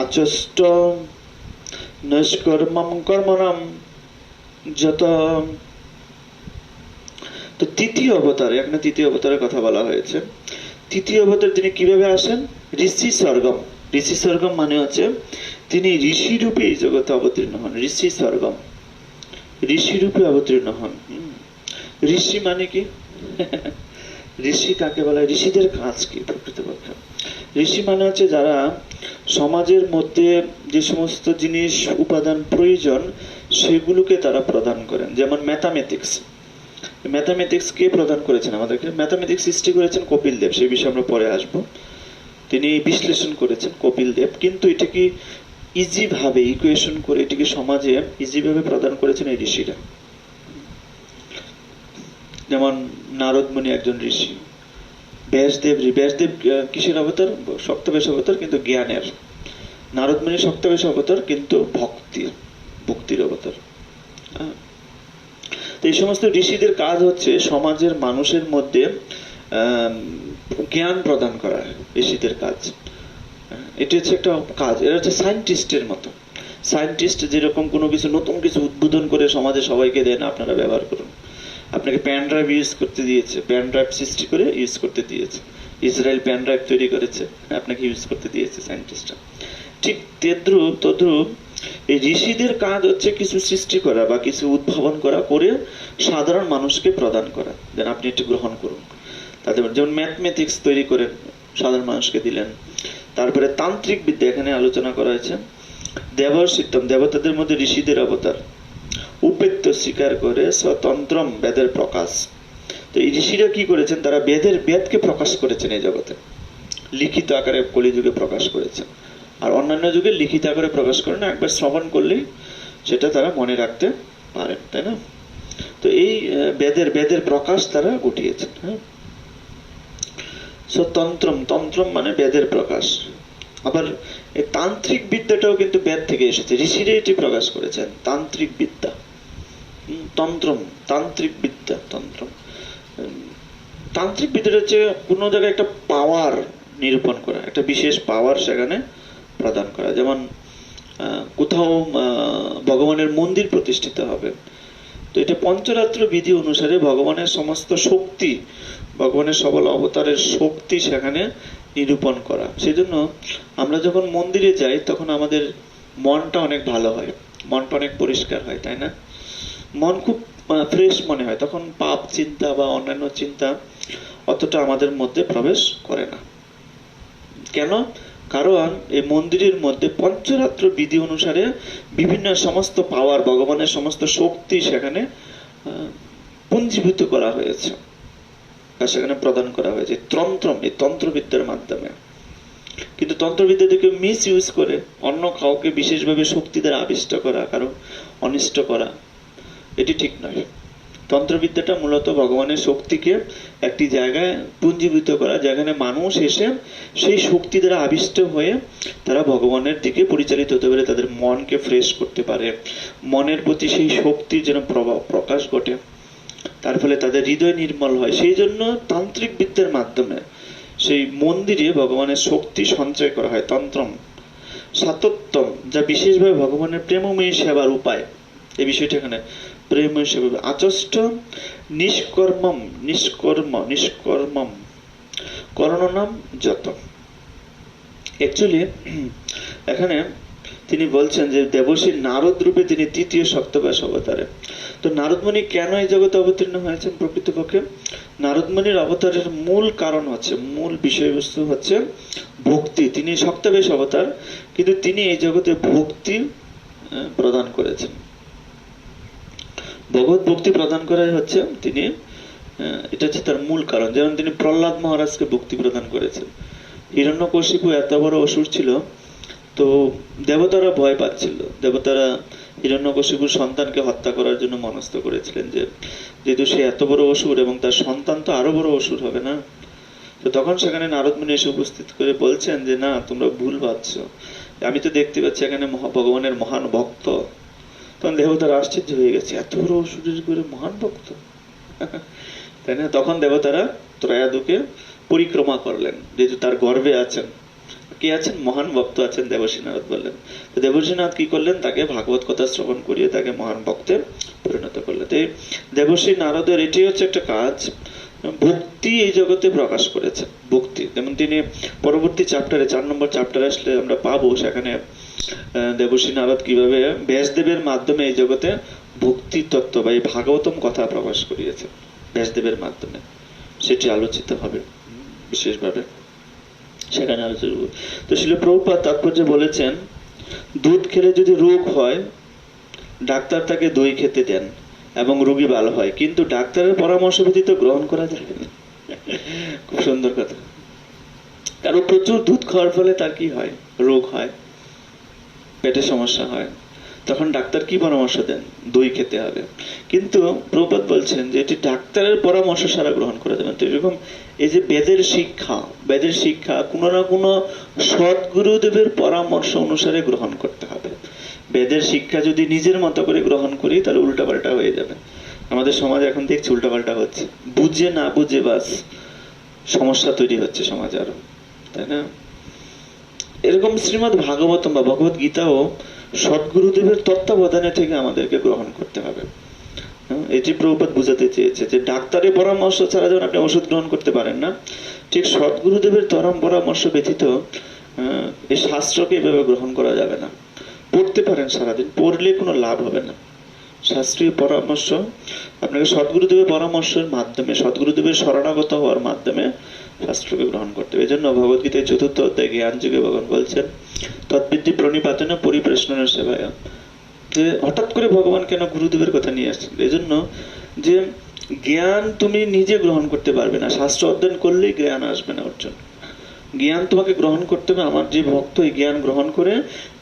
আচষ্ট নৈষ্কর্মম কর্মণাম যত। তো তৃতীয় অবতার, এখানে তৃতীয় অবতারের কথা বলা হয়েছে। তৃতীয় অবতার তিনি কিভাবে আসেন? ঋষি স্বর্গম। ঋষি স্বর্গম মানে হচ্ছে তিনি ঋষি রূপে এই জগতে অবতীর্ণ হন। ঋষি স্বর্গম, ঋষি রূপে অবতীর্ণ হন। ঋষি মানে কি? ঋষি কাকে বলা? ঋষিদের কাজ কি প্রকৃতপক্ষে? ঋষি মানে হচ্ছে যারা সমাজের মধ্যে যে সমস্ত জিনিস উপাদান প্রয়োজন সেগুলোকে তারা প্রদান করেন। যেমন ম্যাথামেটিক্স, ম্যাথামেটিক্স কে প্রদান করেছেন আমাদেরকে? ম্যাথামেটিক্স সৃষ্টি করেছেন কপিল দেব, সেই বিষয়ে আমরা পরে আসবো। তিনি বিশ্লেষণ করেছেন কপিল দেব, কিন্তু এটাকে ইজি ভাবে ইকুয়েশন করে এটিকে সমাজে ইজি ভাবে প্রদান করেছেন এই ঋষিরা। যেমন নারদ মুনি একজন ঋষি, ব্যাসদেব, ব্যাসদেব কিসের অবতার? সপ্তবেশ অবতার, কিন্তু জ্ঞানের। নারদ মুনি সপ্তবেশ অবতার, কিন্তু ভক্তির অবতার। তো এই সমস্ত ঋষিদের কাজ হচ্ছে সমাজের মানুষের মধ্যে জ্ঞান প্রদান করা, ঋষিদের কাজ। এটি হচ্ছে একটা কাজ। এরা হচ্ছে সায়েন্টিস্টের মতো। সায়েন্টিস্ট যেরকম কোনো কিছু নতুন কিছু উদ্বোধন করে সমাজে সবাইকে দেন, আপনারা ব্যবহার করুন, আপনাকে প্যান ড্রাইভ ইউজ করতে দিয়েছে, প্যান ড্রাইভ সৃষ্টি করে ইউজ করতে দিয়েছে। ইসরায়েল প্যান ড্রাইভ তৈরি করেছে, আপনাকে ইউজ করতে দিয়েছে সায়েন্টিস্টরা। ঠিক তদ্রুপ এই ঋষিদের কাজ হচ্ছে কিছু সৃষ্টি করা বা কিছু উদ্ভাবন করা, করে সাধারণ মানুষকে প্রদান করা, যেন আপনি একটু গ্রহণ করুন। তাদের যেমন ম্যাথমেটিক্স তৈরি করে সাধারণ মানুষকে দিলেন। তারপরে তান্ত্রিক বিদ্যা এখানে আলোচনা করা হয়েছে। দেবর্ষিতম, দেবতাদের মধ্যে ঋষিদের অবতার। উপেত্য স্বীকার করে স্বতন্ত্রম, বেদের প্রকাশ। তো এই ঋষিরা কি করেছেন, তারা বেদকে প্রকাশ করেছেন এই জগতে, লিখিত আকারে কলিযুগে প্রকাশ করেছেন। আর অন্যান্য যুগে লিখিত আকারে প্রকাশ করে না, একবার শ্রবণ করলেই সেটা তারা মনে রাখতে পারেন, তাই না? তো এই বেদের প্রকাশ তারা ঘটিয়েছেন। হ্যাঁ, তন্ত্রম, তন্ত্রম মানে বেদের প্রকাশ। আবার এই তান্ত্রিক বিদ্যাটাও কিন্তু বেদ থেকে এসেছে, ঋষিরা এটি প্রকাশ করেছেন, তান্ত্রিক বিদ্যা। তন্ত্রম, তান্ত্রিক বিদ্যা, তন্ত্রম। তান্ত্রিক বিদ্যাটা হচ্ছে কোনো জায়গায় একটা পাওয়ার নিরূপণ করা, একটা বিশেষ পাওয়ার সেখানে প্রদান করা। যেমন কোথাও ভগবানের মন্দির প্রতিষ্ঠিত হবে, তো এটা পঞ্চরাত্র বিধি অনুসারে ভগবানের সমস্ত শক্তি, ভগবানের সবল অবতারের শক্তি সেখানে নিরূপণ করা। সেই জন্য আমরা যখন মন্দিরে যাই তখন আমাদের মনটা অনেক ভালো হয়, মনটা অনেক পরিষ্কার হয়, তাই না? মন খুব ফ্রেশ মনে হয়, তখন পাপ চিন্তা বা অন্যান্য চিন্তা অতটা আমাদের মধ্যে প্রবেশ করে না। কেন? কারণ এই মন্দিরের মধ্যে পঞ্চরাত্র বিধি অনুসারে বিভিন্ন সমস্ত পাওয়ার, ভগবানের সমস্ত শক্তি সেখানে পুঞ্জীভূত করা হয়েছে, সেখানে প্রদান করা হয়েছে তন্ত্রম, এই তন্ত্রবিদ্যার মাধ্যমে। কিন্তু তন্ত্রবিদ্যাকে মিস ইউজ করে অন্য কাউকে বিশেষভাবে শক্তি দ্বারা আবিষ্ট করা, কারো অনিষ্ট করা, এটি ঠিক নয়। তন্ত্রবিদ্যাটা মূলত ভগবানের শক্তিকে একটি জায়গায় পুঞ্জীভূত করা, যেখানে মানুষ এসে সেই শক্তি দ্বারা আবিষ্ট হয়ে তারা ভগবানের দিকে পরিচালিত হতে পারে, তাদের মনকে ফ্রেশ করতে পারে, মনের প্রতি সেই শক্তির যেন প্রকাশ ঘটে, তার ফলে তাদের হৃদয় নির্মল হয়। সেই জন্য তান্ত্রিক বিদ্যার মাধ্যমে সেই মন্দিরে ভগবানের শক্তি সঞ্চয় করা হয়। তন্ত্রম। সাতোত্তম, যা বিশেষভাবে ভগবানের প্রেমময়ী সেবার উপায়, এই বিষয়টা এখানে প্রেমময়ী সেবা। আচষ্ট নিষ্কর্মম, নিষ্কর্মম করণনম যত। অ্যাকচুয়ালি এখানে তিনি বলছেন যে দেবশ্রী নারদ রূপে তিনি তৃতীয় সপ্তব্যাস অবতারে। তো নারদমণি কেন এই জগতে অবতীর্ণ হয়েছেন? প্রকৃতপক্ষে নারদমণির অবতারের মূল কারণ হচ্ছে, মূল বিষয়বস্তু হচ্ছে ভক্তি। তিনি সপ্তব্যাস অবতার, কিন্তু তিনি এই জগতে ভক্তি প্রদান করেছেন। ভগবত ভক্তি প্রদান করাই হচ্ছে তিনি, এটা হচ্ছে তার মূল কারণ। যেমন তিনি প্রহ্লাদ মহারাজকে ভক্তি প্রদান করেছেন। হিরণ্যকশিপু এত বড় অসুর ছিল, তো দেবতারা ভয় পাচ্ছিল। দেবতারা হিরণ্যকশিপুর সন্তানকে হত্যা করার জন্য মনস্থ করেছিলেন, যে যেহেতু সে এত বড় অসুর এবং তার সন্তান তো আরো বড় অসুর হবে না। তো তখন সেখানে নারদমুনি এসে উপস্থিত করে বলছেন যে না, তোমরা ভুল ভাবছো, আমি তো দেখতে পাচ্ছি এখানে ভগবানের মহান ভক্ত। তখন দেবতারা আশ্চর্য হয়ে গেছে, এত বড় অসুরের করে মহান ভক্ত, তাই না? তখন দেবতারা ত্রয়াদুকে পরিক্রমা করলেন, যেহেতু তার গর্ভে আছেন, কে আছেন? মহান ভক্ত আছেন, দেবর্ষী নারদ বললেন। তো দেবর্ষী নারদ কি করলেন? তাকে ভাগবত কথা শ্রবণ করিয়ে তাকে মহান ভক্তে পরিণত করলেন। তো দেবর্ষী নারদের এটি হচ্ছে একটা কাজ, ভক্তি এই জগতে প্রকাশ করেছেন। ভক্তি, যেমন তিনি পরবর্তী চ্যাপ্টারে 4 নম্বর চ্যাপ্টারে আসলে আমরা পাবো, সেখানে দেবর্ষী নারদ কিভাবে ব্যাসদেবের মাধ্যমে এই জগতে ভক্তি তত্ত্ব বা এই ভাগবতম কথা প্রকাশ করিয়েছে ব্যাসদেবের মাধ্যমে, সেটি আলোচিত হবে বিশেষভাবে সেখানে আলোচনা। তো শিল প্রভুপাদ তাৎপর্য বলেছেন, দুধ খেলে যদি রোগ হয় ডাক্তার তাকে দই খেতে দেন এবং রোগী ভালো হয়, কিন্তু ডাক্তারের পরামর্শ ব্যতীত গ্রহণ করা যাবে না। খুব সুন্দর কথা। কারণ প্রচুর দুধ খাওয়ার ফলে তার কি হয়? রোগ হয়, পেটের সমস্যা হয়। তখন ডাক্তার কি পরামর্শ দেন? দই খেতে হবে। কিন্তু প্রভুপাদ বলছেন যে এটি ডাক্তারের পরামর্শ ছাড়া গ্রহণ করা যাবে না। তো এরকম এই যে বেদের শিক্ষা কোনো না কোনো সদ্গুরুদেবের পরামর্শ অনুসারে গ্রহণ করতে হবে। বেদের শিক্ষা যদি নিজের মতো করে গ্রহণ করি তাহলে উল্টাপাল্টা হয়ে যাবে। আমাদের সমাজে এখন দেখছি উল্টাপাল্টা হচ্ছে, বুঝে না বুঝে বাস সমস্যা তৈরি হচ্ছে সমাজে আরো, তাই না? এরকম শ্রীমদ্ ভাগবতম বা ভগবত গীতাও সদ্গুরুদেবের তত্ত্বাবধানে থেকে আমাদেরকে গ্রহণ করতে হবে। এটি প্রভুপাদ বুঝাতে চেয়েছে যে ডাক্তারের পরামর্শ ছাড়া যেমন আপনি ওষুধ গ্রহণ করতে পারেন না, ঠিক সদ্গুরুদেবের পরামর্শ ব্যতীত এই শাস্ত্রকে এভাবে গ্রহণ করা যাবে না। পড়তে পারেন সারাদিন, পড়লে কোনো লাভ হবে না। শাস্ত্রীয় পরামর্শ আপনাকে সদ্গুরুদেবের পরামর্শের মাধ্যমে, সদ্গুরুদেবের শরণাগত হওয়ার মাধ্যমে শাস্ত্রকে গ্রহণ করতে হবে। এই জন্য ভগবদ্গীতায় 4th অধ্যায় জ্ঞান যুগে ভগবান বলছেন তদ্বিদ্যি প্রণিপাতেন পরিপ্রেষণের সেবায়, যে হঠাৎ করে ভগবান কেন গুরুদেবের কথা নিয়ে আসছেন। এই জন্য যে জ্ঞান তুমি নিজে গ্রহণ করতে পারবে না, শাস্ত্র অধ্যয়ন করলেই জ্ঞান আসবে না অর্জন। জ্ঞান তোমাকে গ্রহণ করতে হবে। আমার যে ভক্ত এই জ্ঞান গ্রহণ করে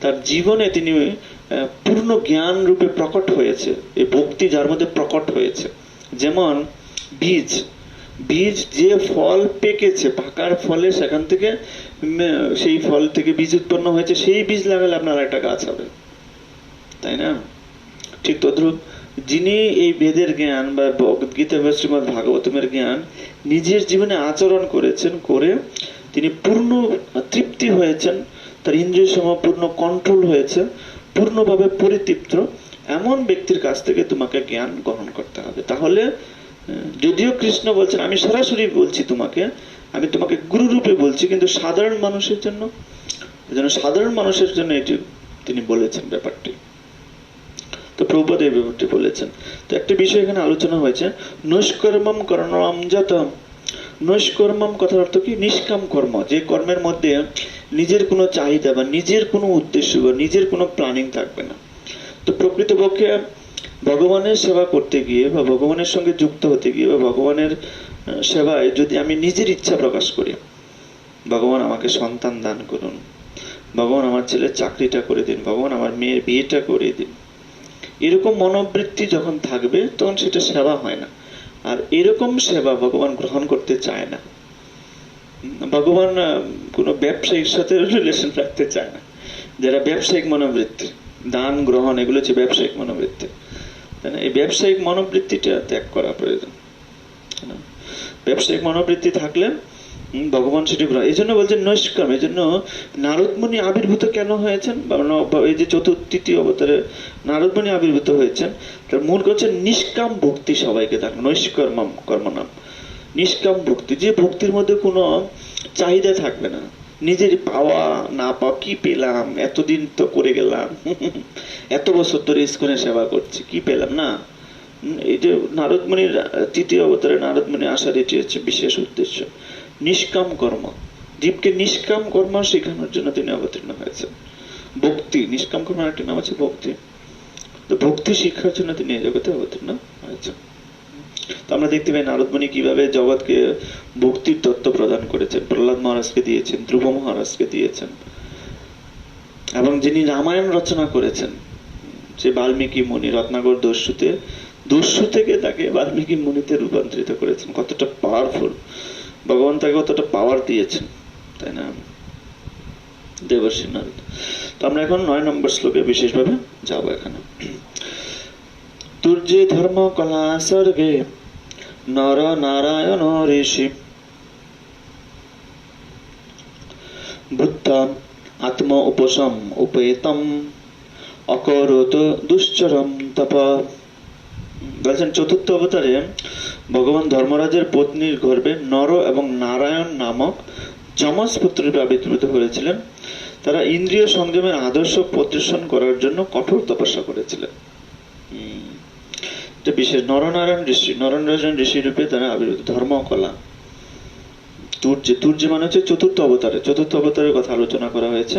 তার জীবনে তিনি পূর্ণ জ্ঞান রূপে প্রকট হয়েছে, এই ভক্তি যার মধ্যে প্রকট হয়েছে। যেমন বীজ, বীজ যে ফল পেকেছে, পাকার ফলে সেখান থেকে সেই ফল থেকে বীজ উৎপন্ন হয়েছে, সেই বীজ লাগালে আপনার একটা গাছ হবে, তাই না? ঠিক তদ্রূপ যিনি এই বেদের জ্ঞান বা গীতা বা শ্রীমদ ভাগবতমের জ্ঞান নিজের জীবনে আচরণ করেছেন, করে তিনি পূর্ণ তৃপ্তি হয়েছেন, তার ইন্দ্রিয় সমূহ পূর্ণ কন্ট্রোল হয়েছে, পূর্ণভাবে পরিতৃপ্ত, এমন ব্যক্তির কাছ থেকে তোমাকে জ্ঞান গ্রহণ করতে হবে। তাহলে যদিও কৃষ্ণ বলছেন আমি সরাসরি বলছি তোমাকে, আমি তোমাকে গুরু রূপে বলছি, কিন্তু সাধারণ মানুষের জন্য, সাধারণ মানুষের জন্য এটি তিনি বলেছেন ব্যাপারটি। তো প্রভুপাদ এই ব্যাপারটি বলেছেন। তো একটা বিষয় এখানে আলোচনা হয়েছে, নৈষ্কর্মম কর্ণম যতম। নৈষ্কর্মম কথার অর্থ কি? নিষ্কাম কর্ম, যে কর্মের মধ্যে নিজের কোনো চাহিদা বা নিজের কোনো উদ্দেশ্য বা নিজের কোনো প্ল্যানিং থাকবে না। তো প্রকৃতপক্ষে ভগবানের সেবা করতে গিয়ে বা ভগবানের সঙ্গে যুক্ত হতে গিয়ে বা ভগবানের সেবায় যদি আমি নিজের ইচ্ছা প্রকাশ করি, ভগবান আমাকে সন্তান দান করুন, ভগবান আমার ছেলের চাকরিটা করে দিন, ভগবান আমার মেয়ের বিয়েটা করে দিন, এরকম মনোবৃত্তি যখন থাকবে তখন সেটা সেবা হয় না। আর এরকম সেবা ভগবান গ্রহণ করতে চায় না। ভগবান কোনো ব্যবসায়ীর সাথে রিলেশন রাখতে চায় না। যারা ব্যবসায়িক মনোবৃত্তি, দান গ্রহণ, এগুলো হচ্ছে ব্যবসায়িক মনোবৃত্তি, তাই না? এই ব্যবসায়িক মনোবৃত্তিটা ত্যাগ করা প্রয়োজন। ব্যবসায়িক মনোবৃত্তি থাকলে ভগবান সেটি গ্রহণ। এই জন্য বলছেন নৈষ্কাম। এই জন্য নারদমুনি আবির্ভূত কেন হয়েছেন, এই যে তৃতীয় অবতারে নারদমুনি আবির্ভূত হয়েছেন, তার মূল হচ্ছে নিষ্কাম ভক্তি সবাইকে দান। নৈষ্কর্মম কর্মনাম, নিষ্কাম ভক্তি, যে ভক্তির মধ্যে কোনো চাহিদা থাকবে না, নিজের পাওয়া না পাওয়া, কি পেলাম, এতদিন তো করে গেলাম, এত বছর ধরে ইস্কনে সেবা করছি, কি পেলাম না। এই যে নারদমুনির তৃতীয় অবতারে নারদমুনি আসার এটি হচ্ছে বিশেষ উদ্দেশ্য, নিষ্কাম কর্ম। জীবকে নিষ্কাম কর্ম শেখানোর জন্য তিনি অবতীর্ণ হয়েছেন। ভক্তি, নিষ্কাম কর্মের একটি নাম আছে ভক্তি। তো ভক্তি শিক্ষার জন্য তিনি এই জগতে অবতীর্ণ হয়েছেন। তো আমরা দেখতে পাই নারদমুনি কিভাবে জগৎকে ভক্তির তত্ত্ব প্রদান করেছেন। প্রহ্লাদ মহারাজকে দিয়েছেন, ধ্রুব মহারাজকে দিয়েছেন, এবং যিনি রামায়ণ রচনা করেছেন সে বাল্মীকি মুনি, রত্নাকর দস্যু থেকে তাকে বাল্মীকি মুনিতে রূপান্তরিত করেছেন। কতটা পাওয়ারফুল, ভগবান তাকে কতটা পাওয়ার দিয়েছেন, তাই না? দেবর্ষি নারদ। তো আমরা এখন 9 নম্বর শ্লোকে বিশেষভাবে যাব। এখানে তুর্যে ধর্ম কলা সর্গে নর নারায়ণ ঋষি বুদ্ধম আত্ম উপশম উপেতম অকরোত দুশ্চরম তপ। বলছেন 4th অবতারে ভগবান ধর্মরাজের পত্নীর গর্ভে নর এবং নারায়ণ নামক যমজ পুত্র রূপে আবির্ভূত হয়েছিলেন। তারা ইন্দ্রিয় সংযমের আদর্শ প্রদর্শন করার জন্য কঠোর তপস্যা করেছিলেন। বিশেষ নরনারায়ণ ঋষি রূপে তারা আবির্ভূত। ধর্মকলা, তুর্য মানে হচ্ছে 4th অবতারে, 4th অবতারের কথা আলোচনা করা হয়েছে।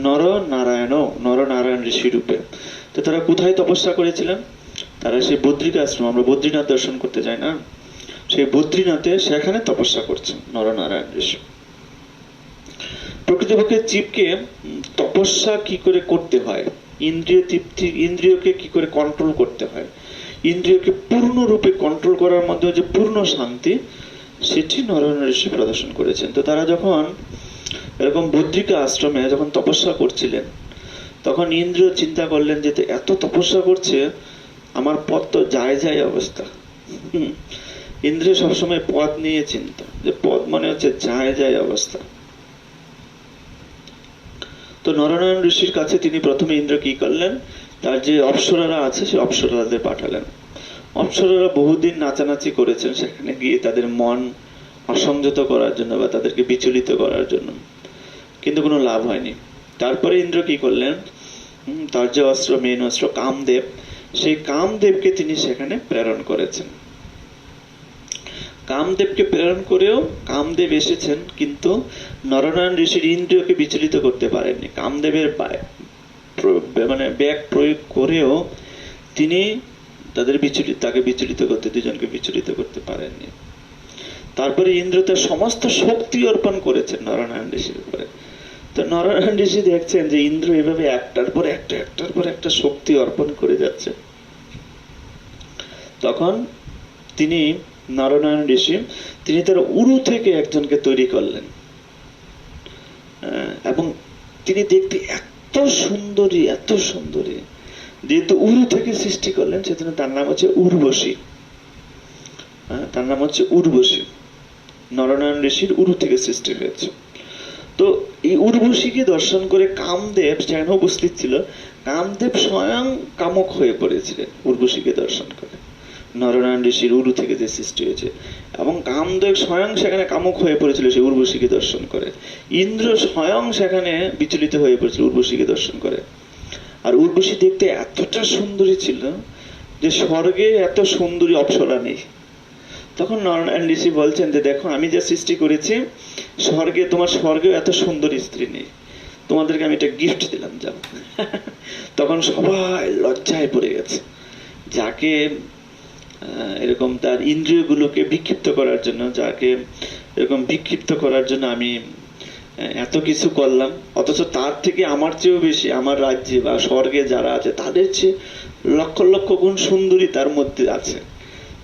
নরনারায়ণ ঋষি রূপে। তো তারা কোথায় তপস্যা করেছিলেন? তারা সেই বদ্রিকা আশ্রম, আমরা বদ্রীনাথ দর্শন করতে যাই না, সেই বদ্রীনাথে সেখানে তপস্যা করছেন নরনারায়ণ ঋষি। প্রকৃতপক্ষে জীবকে তপস্যা কি করে করতে হয়, ইন্দ্রিয় তৃপ্তি, ইন্দ্রিয়কে কি করে কন্ট্রোল করতে হয়, ইন্দ্রিয়কে পূর্ণরূপে কন্ট্রোল করার মধ্যে যে পূর্ণ শান্তি, সেটি নারায়ণ ঋষি প্রদর্শন করেছেন। তো তারা যখন এরকম বদ্রিকা আশ্রমে যখন তপস্যা করছিলেন, তখন ইন্দ্র চিন্তা করলেন যে এত তপস্যা করছে, আমার পথ তো যায় অবস্থা। ইন্দ্র সবসময় পথ নিয়ে চিন্তা, যে পথ মনে হচ্ছে যায় অবস্থা। তো নরনারায়ণ ঋষির কাছে তিনি প্রথমে ইন্দ্র কি করলেন, তার যে অপ্সরারা আছে সে অপ্সরাদের পাঠালেন। অপ্সরারা বহুদিন নাচানাচি করেছেন সেখানে গিয়ে তাদের মন অসংযত করার জন্য বা তাদেরকে বিচলিত করার জন্য, কিন্তু কোনো লাভ হয়নি। তারপরে ইন্দ্র কি করলেন, তার যে অস্ত্র, মেন অস্ত্র কামদেব, সেই কামদেবকে তিনি সেখানে প্রেরণ করেছেন। কামদেবকে প্রেরণ করেও কামদেব এসেছেন, কিন্তু নরনারায়ণ ঋষির ইন্দ্রিয়কে বিচলিত করতে পারেননি। কামদেবের মানে ব্যাগ প্রয়োগ করেও তিনি তাকে বিচলিত করতে, দুজনকে বিচলিত করতে পারেননি। তারপরে ইন্দ্র তার সমস্ত শক্তি অর্পণ করেছেন নরনারায়ণ ঋষির উপরে। তো নরনারায়ণ ঋষি দেখছেন যে ইন্দ্র এভাবে একটার পর একটা শক্তি অর্পণ করে যাচ্ছে। তখন তিনি নরনারায়ণ ঋষি তিনি তার উরু থেকে একজনকে তৈরি করলেন, এবং তিনি দেখতে এত সুন্দরী, যেহেতু উরু থেকে সৃষ্টি করলেন সেজন্য তার নাম হচ্ছে উর্বশী। তার নাম হচ্ছে উর্বশী। নরনারায়ণ ঋষির উরু থেকে সৃষ্টি হয়েছে। তো এই উর্বশীকে দর্শন করে কামদেব যেন উপস্থিত ছিল, কামদেব স্বয়ং কামক হয়ে পড়েছিলেন উর্বশীকে দর্শন করে। নরনারায়ণ ঋষির উরু থেকে যে সৃষ্টি হয়েছে, এবং কামদেব স্বয়ং সেখানে কামক হয়ে পড়েছিল সেই উর্বশীকে দর্শন করে। ইন্দ্র স্বয়ং সেখানে বিচলিত হয়ে পড়েছিল উর্বশীকে দর্শন করে। আর উর্বশী দেখতে এতটা সুন্দরী ছিল যে স্বর্গে এত সুন্দরী অপ্সরা নেই। তখন নরনারায়ণ ঋষি বলছেন যে দেখো, আমি যা সৃষ্টি করেছি তোমার স্বর্গেও এত সুন্দরী স্ত্রী নেই, তোমাদেরকে আমি একটা গিফট দিলাম, যাও। তখন সবাই লজ্জায় পড়ে গেছে, যাকে এরকম তার ইন্দ্রিয়গুলোকে বিক্ষিপ্ত করার জন্য, আমি এত কিছু করলাম, অথচ তার থেকে আমার চেয়েও বেশি আমার রাজ্যে বা স্বর্গে যারা আছে তাদের চেয়ে লক্ষ লক্ষ গুণ সুন্দরী তার মধ্যে আছে,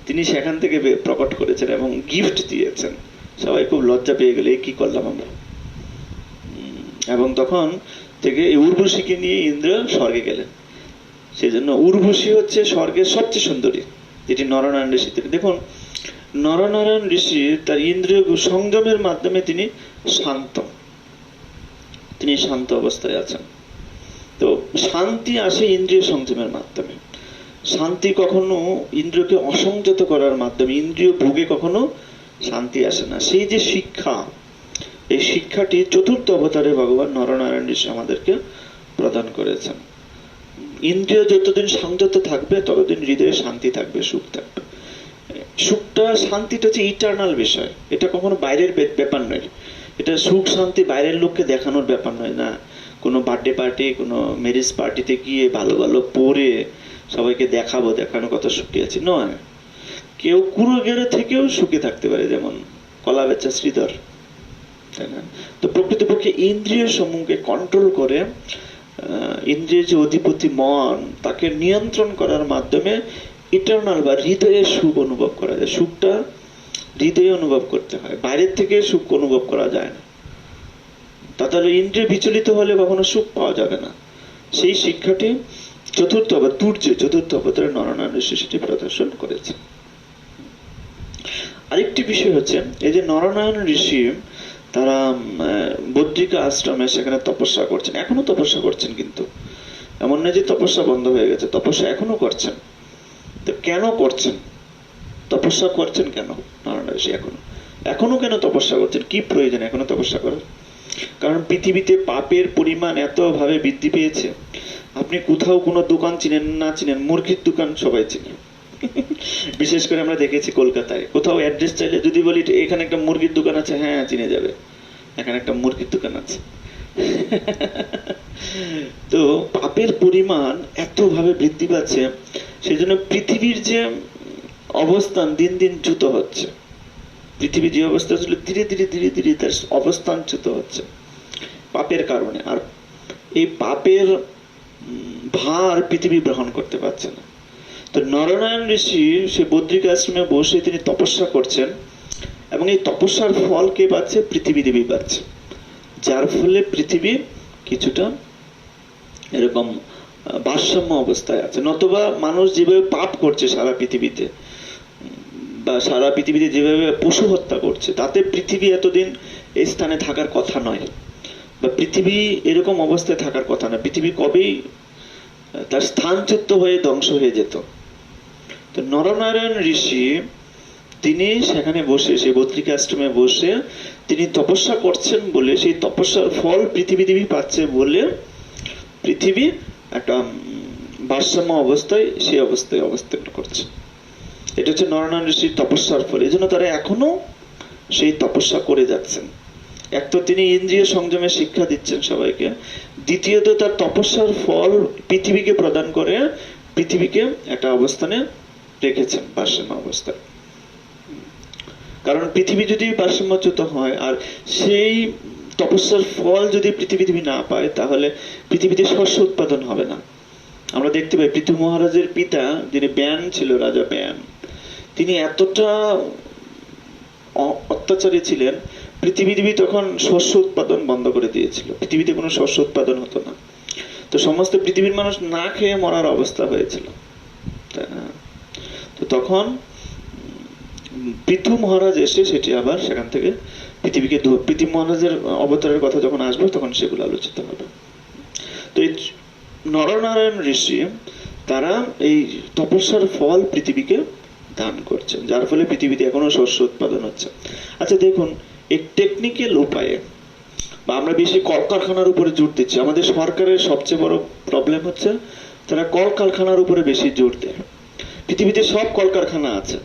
তিনি সেখান থেকে প্রকট করেছেন এবং গিফট দিয়েছেন। সবাই খুব লজ্জা পেয়ে গেলে কি করলাম আমরা। এবং তখন থেকে এই উর্বশীকে নিয়ে ইন্দ্র স্বর্গে গেলেন। সেই জন্য উর্বশী হচ্ছে স্বর্গের সবচেয়ে সুন্দরী, যেটি নরনারায়ণ ঋষি। দেখুন, নরনারায়ণ ঋষি তার ইন্দ্রিয় সংযমের মাধ্যমে তিনি শান্ত অবস্থায় আছেন। তো শান্তি আসে ইন্দ্রিয় সংযমের মাধ্যমে। শান্তি কখনো ইন্দ্রিয়কে অসংযত করার মাধ্যমে, ইন্দ্রিয় ভোগে কখনো শান্তি আসে না। সেই যে শিক্ষা, এই শিক্ষাটি চতুর্থ অবতারে ভগবান নরনারায়ণ ঋষি আমাদেরকে প্রদান করেছেন। ইন্দ্রিয় যতদিন সংযত থাকবে ততদিন হৃদয়ে শান্তি থাকবে, সুখ থাকবে। শান্তিটা হচ্ছে ইটারনাল বিষয়, এটা কখনো বাইরের ব্যাপার নয়। এটা সুখ শান্তি বাইরের লোককে দেখানোর ব্যাপার নয় না। কোনো বার্থডে পার্টি, কোনো ম্যারেজ পার্টিতে গিয়ে ভালো ভালো পরে সবাইকে দেখানো কত সুখী আছে নয়। কেউ কুড়োগেড়ে থেকেও সুখে থাকতে পারে, যেমন কলা বেচা শ্রীধর, তাই না? তো প্রকৃতপক্ষে ইন্দ্রিয় সমূহকে কন্ট্রোল করে, ইন্দ্রিয় যে অধিপতি মন, তাকে নিয়ন্ত্রণ করার মাধ্যমে ইটারনাল বা হৃদয়ে সুখ অনুভব করা যায়। সুখটা হৃদয়ে অনুভব করতে হয়, বাইরের থেকে সুখ অনুভব করা যায় না। তাহলে ইন্দ্রিয় বিচলিত হলে কখনো সুখ পাওয়া যাবে না। সেই শিক্ষাটি চতুর্থ অবতারে নরনারায়ণ ঋষি সেটি প্রদর্শন করেছে। আরেকটি বিষয় হচ্ছে, এই যে নরনারায়ণ ঋষি তারা বদ্রিকা আশ্রমে সেখানে তপস্যা করছেন, এখনো তপস্যা করছেন, কিন্তু এমন নয় যে তপস্যা বন্ধ হয়ে গেছে, তপস্যা এখনো করছেন। তো কেন করছেন, তপস্যা করছেন কেন নারায়ণ ঋষি? এখনো কেন তপস্যা করছেন? কি প্রয়োজন এখনো তপস্যা করার? কারণ পৃথিবীতে পাপের পরিমাণ এত ভাবে বৃদ্ধি পেয়েছে, আপনি কোথাও কোনো দোকান চিনেন না চিনেন, মুরগির দোকান সবাই চিনে। বিশেষ করে আমরা দেখেছি কলকাতায়, কোথাও অ্যাড্রেস চাইলে যদি বলি এখানে একটা মুরগির দোকান আছে, হ্যাঁ চিনে যাবে, এখানে একটা মুরগির দোকান আছে। তো পাপের পরিমাণ এত ভাবে বৃদ্ধি পাচ্ছে, সেই জন্য পৃথিবীর যে অবস্থান দিন দিন চ্যুত হচ্ছে। পৃথিবী যে অবস্থা ছিল ধীরে ধীরে তার অবস্থান চ্যুত হচ্ছে পাপের কারণে। আর এই পাপের ভার পৃথিবী গ্রহণ করতে পারছে না। তো নরনারায়ণ ঋষি সে বদ্রিকা আশ্রমে বসে তিনি তপস্যা করছেন, এবং এই তপস্যার ফল কে পাচ্ছে? পৃথিবী দেবী পাচ্ছে। যার ফলে পৃথিবী কিছুটা এরকম ভারসাম্য অবস্থায় আছে। নতুবা মানুষ যেভাবে পাপ করছে সারা পৃথিবীতে, বা সারা পৃথিবীতে যেভাবে পশু হত্যা করছে, তাতে পৃথিবী এতদিন এই স্থানে থাকার কথা নয়, বা পৃথিবী এরকম অবস্থায় থাকার কথা না। পৃথিবী কবেই তার স্থানচ্যুত হয়ে ধ্বংস হয়ে যেত। তো নরনারায়ণ ঋষি তিনি সেখানে বসে, সেই বদ্রিকা আশ্রমে বসে তিনি তপস্যা করছেন বলে, সেই তপস্যার ফল পৃথিবী পাচ্ছে বলে পৃথিবী একটা ভারসাম্য অবস্থায়, সেই অবস্থায় অবস্থান করছে। এটা হচ্ছে নরনারায়ণ ঋষির তপস্যার ফল। এই জন্য তারা এখনো সেই তপস্যা করে যাচ্ছেন। এক তো তিনি ইন্দ্রিয় সংযমের শিক্ষা দিচ্ছেন সবাইকে, দ্বিতীয়ত তার তপস্যার ফল পৃথিবীকে প্রদান করে পৃথিবীকে একটা অবস্থানে রেখেছেন, ভারসাম্য অবস্থায়। কারণ পৃথিবী যদি ভারসাম্যচ্যুত হয় আর সেই তপস্যার ফল যদি পৃথিবী না পায়, তাহলে পৃথিবীতে শস্য উৎপাদন হবে না। আমরা দেখতে পাই পৃথু মহারাজের পিতা যিনি ব্যান ছিল, রাজা ব্যান, তিনি এতটা অত্যাচারী ছিলেন, পৃথিবী তখন শস্য উৎপাদন বন্ধ করে দিয়েছিল, পৃথিবীতে কোনো শস্য উৎপাদন হতো না। তো সমস্ত পৃথিবীর মানুষ না খেয়ে মরার অবস্থা হয়েছিল, তাই না? তো তখন পৃথু মহারাজ এসে সেটি আবার সেখান থেকে পৃথিবীকে পৃথু মহারাজের অবতারের কথা যখন আসবে তখন সেগুলো আলোচিত হবে। তো এই নরনারায়ণ ঋষি তারা এই তপস্যার ফল পৃথিবীকে দান করছেন, যার ফলে পৃথিবীতে এখনো শস্য উৎপাদন হচ্ছে। আচ্ছা দেখুন, এই টেকনিক্যাল উপায়ে বা আমরা বেশি কলকারখানার উপরে জোর দিচ্ছি। আমাদের সরকারের সবচেয়ে বড় প্রবলেম হচ্ছে তারা কলকারখানার উপরে বেশি জোর দেয়। পৃথিবীতে সব কলকারখানা আছে,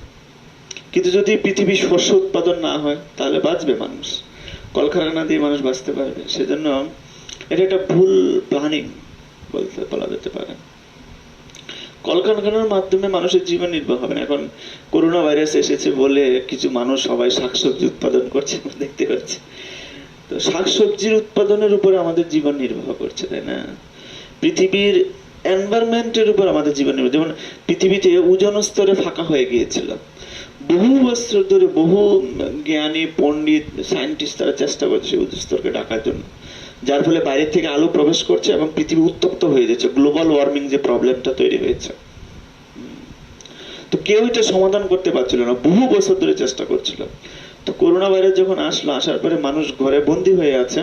কিন্তু যদি পৃথিবী শস্য উৎপাদন না হয় তাহলে বাঁচবে মানুষ? কলকারখানা দিয়ে মানুষ বাঁচতে পারবে? সেজন্য এটা একটা ভুল প্ল্যানিং বলা যেতে পারে। কলকারখানার মাধ্যমে মানুষের জীবন নির্বাহ হবে না। এখন করোনা ভাইরাস এসেছে বলে কিছু মানুষ সবাই শাকসবজি উৎপাদন করছে, দেখতে পাচ্ছি। তো শাকসবজির উৎপাদনের উপরে আমাদের জীবন নির্বাহ করছে, তাই না? পৃথিবীর এনভায়রনমেন্টের উপর আমাদের জীবন নির্বাহ। যেমন পৃথিবীতে ওজোন স্তরে ফাঁকা হয়ে গিয়েছিল, বহু বছর ধরে বহু জ্ঞানী পণ্ডিত সায়েন্টিস্ট তারা চেষ্টা করছে ওজোন স্তরকে ঢাকার জন্য, যার ফলে বাইরে থেকে আলো প্রবেশ করছে এবং পৃথিবী উত্তপ্ত হয়ে যাচ্ছে, গ্লোবাল ওয়ার্মিং যে প্রবলেমটা তৈরি হয়েছে। তো কেউ এটা সমাধান করতে পারছিল না, বহু বছর ধরে চেষ্টা করছিল। তো করোনা ভাইরাস যখন আসলো, আসার পরে মানুষ ঘরে বন্দী হয়ে আছে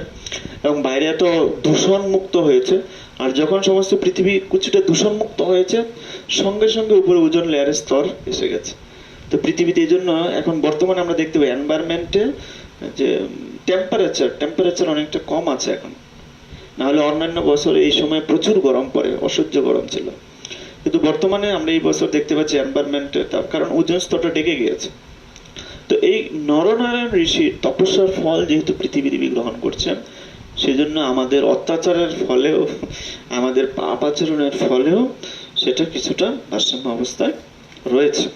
এবং বাইরে এত দূষণ মুক্ত হয়েছে, আর যখন সমস্ত পৃথিবী কিছুটা দূষণ মুক্ত হয়েছে, সঙ্গে সঙ্গে উপরে ওজোন লেয়ারের স্তর এসে গেছে। তো পৃথিবীতে এই জন্য এখন বর্তমানে আমরা দেখতে পাই এনভায়রনমেন্টে যে টেম্পারেচার অনেকটা কম আছে এখন। না হলে অন্যান্য বছর এই সময় প্রচুর গরম পড়ে, অসহ্য গরম ছিল, কিন্তু বর্তমানে আমরা এই বছর দেখতে পাচ্ছি এনভায়রনমেন্টে, তার কারণ ওজোন স্তরটা ডেকে গিয়েছে। তো এই নরনারায়ণ ঋষির তপস্যার ফল যেহেতু পৃথিবী গ্রহণ করছেন, সেজন্য আমাদের অত্যাচারের ফলেও, আমাদের পাপ আচরণের ফলেও সেটা কিছুটা ভারসাম্য অবস্থায় রয়েছে।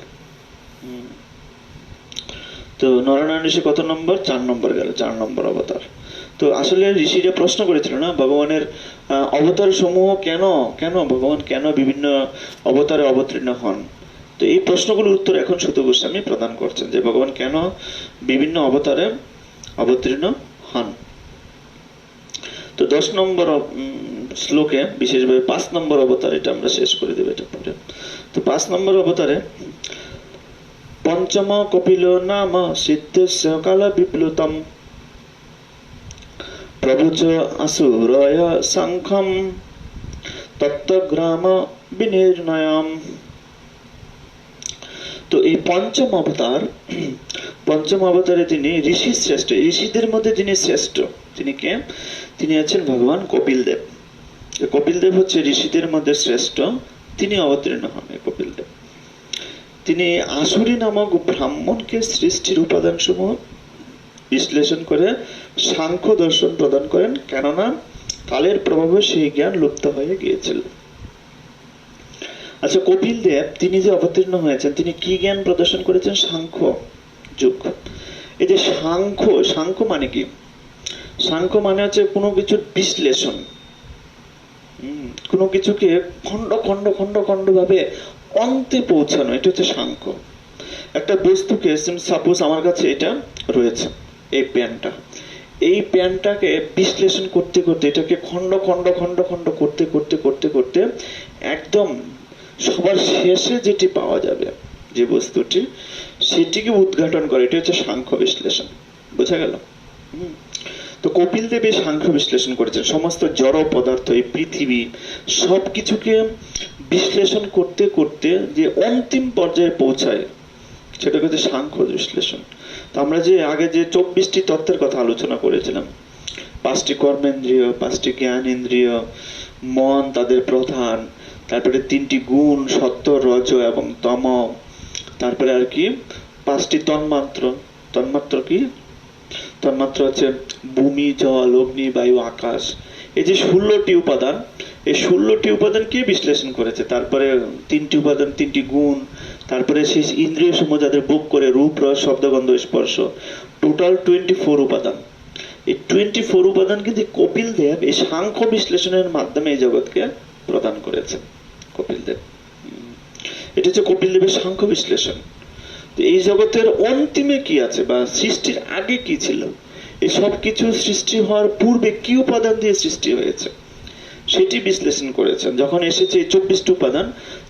তো নরনারায়ণ ঋষি কত নম্বর? 4 নম্বর গেল, 4 নম্বর অবতার। তো আসলে ঋষিরা প্রশ্ন করেছিল না, ভগবানের অবতার সমূহ কেন ভগবান কেন বিভিন্ন অবতারে অবতীর্ণ হন? তো এই প্রশ্নগুলোর উত্তর এখন সুত গোস্বামী প্রদান করছেন, যে ভগবান কেন বিভিন্ন অবতারে অবতীর্ণ হন। তো 10 নম্বর শ্লোকে বিশেষভাবে 5 নম্বর অবতার, এটা আমরা শেষ করে দেব এটা পরে। তো 5 নম্বর অবতারে পঞ্চম কপিল নাম সিদ্ধস্য কাল বিপ্লুতম প্রভুচ আসুরয় শঙ্খম তত্ত্বগ্রাম বিনির্ণয়ম। তো এই পঞ্চম অবতারে তিনি ঋষি শ্রেষ্ঠ, ঋষিদের মধ্যে যিনি শ্রেষ্ঠ, তিনি কে? তিনি আছেন ভগবান কপিল দেব। কপিল দেব হচ্ছে ঋষিদের মধ্যে শ্রেষ্ঠ, তিনি অবতীর্ণ হন। কপিল দেব তিনি আসুরি নামক ব্রাহ্মণকে সৃষ্টির উপাদান সমূহ বিশ্লেষণ করে সাংখ্য দর্শন প্রদান করেন, কেননা কালের প্রভাবে সেই জ্ঞান লুপ্ত হয়ে গিয়েছিল। আচ্ছা, কপিল দেব তিনি যে অবতীর্ণ হয়েছেন, তিনি কি জ্ঞান প্রদর্শন করেছেন? সাংখ্য যুগ। এই যে সাংখ্য মানে কি? সাংখ্য মানে হচ্ছে কোনো কিছুর বিশ্লেষণ, কোনো কিছুকে খন্ড খন্ড খন্ড খন্ড ভাবে অন্তে পৌঁছানো, এটা হচ্ছে সাংখ্য। একটা বস্তুকে, সাপোজ আমার কাছে এটা রয়েছে, এই প্যানটাকে বিশ্লেষণ করতে করতে, এটাকে খন্ড খন্ড খন্ড খন্ড করতে করতে করতে করতে একদম সবার শেষে যেটি পাওয়া যাবে, যে বস্তুটি, সেটিকে উদ্ঘাটন করে, এটা হচ্ছে সাংখ্য বিশ্লেষণ। বোঝা গেল? তো তো কপিল দেব এই সাংখ্য বিশ্লেষণ করেছেন, সমস্ত জড় পদার্থ, এই পৃথিবী সবকিছুকে বিশ্লেষণ করতে করতে যে অন্তিম পর্যায়ে পৌঁছায় সেটা হচ্ছে সাংখ্য বিশ্লেষণ। তো আমরা যে আগে যে 24টি তত্ত্বের কথা আলোচনা করেছিলাম, 5টি কর্মেন্দ্রিয়, 5টি জ্ঞান ইন্দ্রিয়, মন তাদের প্রধান, তারপরে 3টি গুণ সত্য রজ এবং তম, তারপরে আর কি 5টি তন্মাত্র। তন্মাত্র কি? তন্মাত্র হচ্ছে ভূমি, জল, অগ্নি, বায়ু, আকাশ। এই যে 16টি উপাদান, এই 16টি উপাদানকে বিশ্লেষণ করেছে। তারপরে 3টি উপাদান, 3টি গুণ, তারপরে সেই ইন্দ্রিয় সমূহ যাদের ভোগ করে রূপ, রস, শব্দ, গন্ধ, স্পর্শ, টোটাল 24 উপাদান। এই 24 উপাদান কিন্তু কপিল দেব এই সাংখ্য বিশ্লেষণের মাধ্যমে এই জগৎকে প্রদান করেছেন। কপিল দেব, এটা হচ্ছে কপিল দেবের সাংখ্য বিশ্লেষণ। এই জগতের অন্তিমে কি আছে বা সৃষ্টির আগে কি ছিল, এই সব কিছু সৃষ্টি হওয়ার পূর্বে কি উপাদান দিয়ে সৃষ্টি হয়েছে সেটি বিশ্লেষণ করেছেন। যখন এসেছে এই 24টি উপাদান,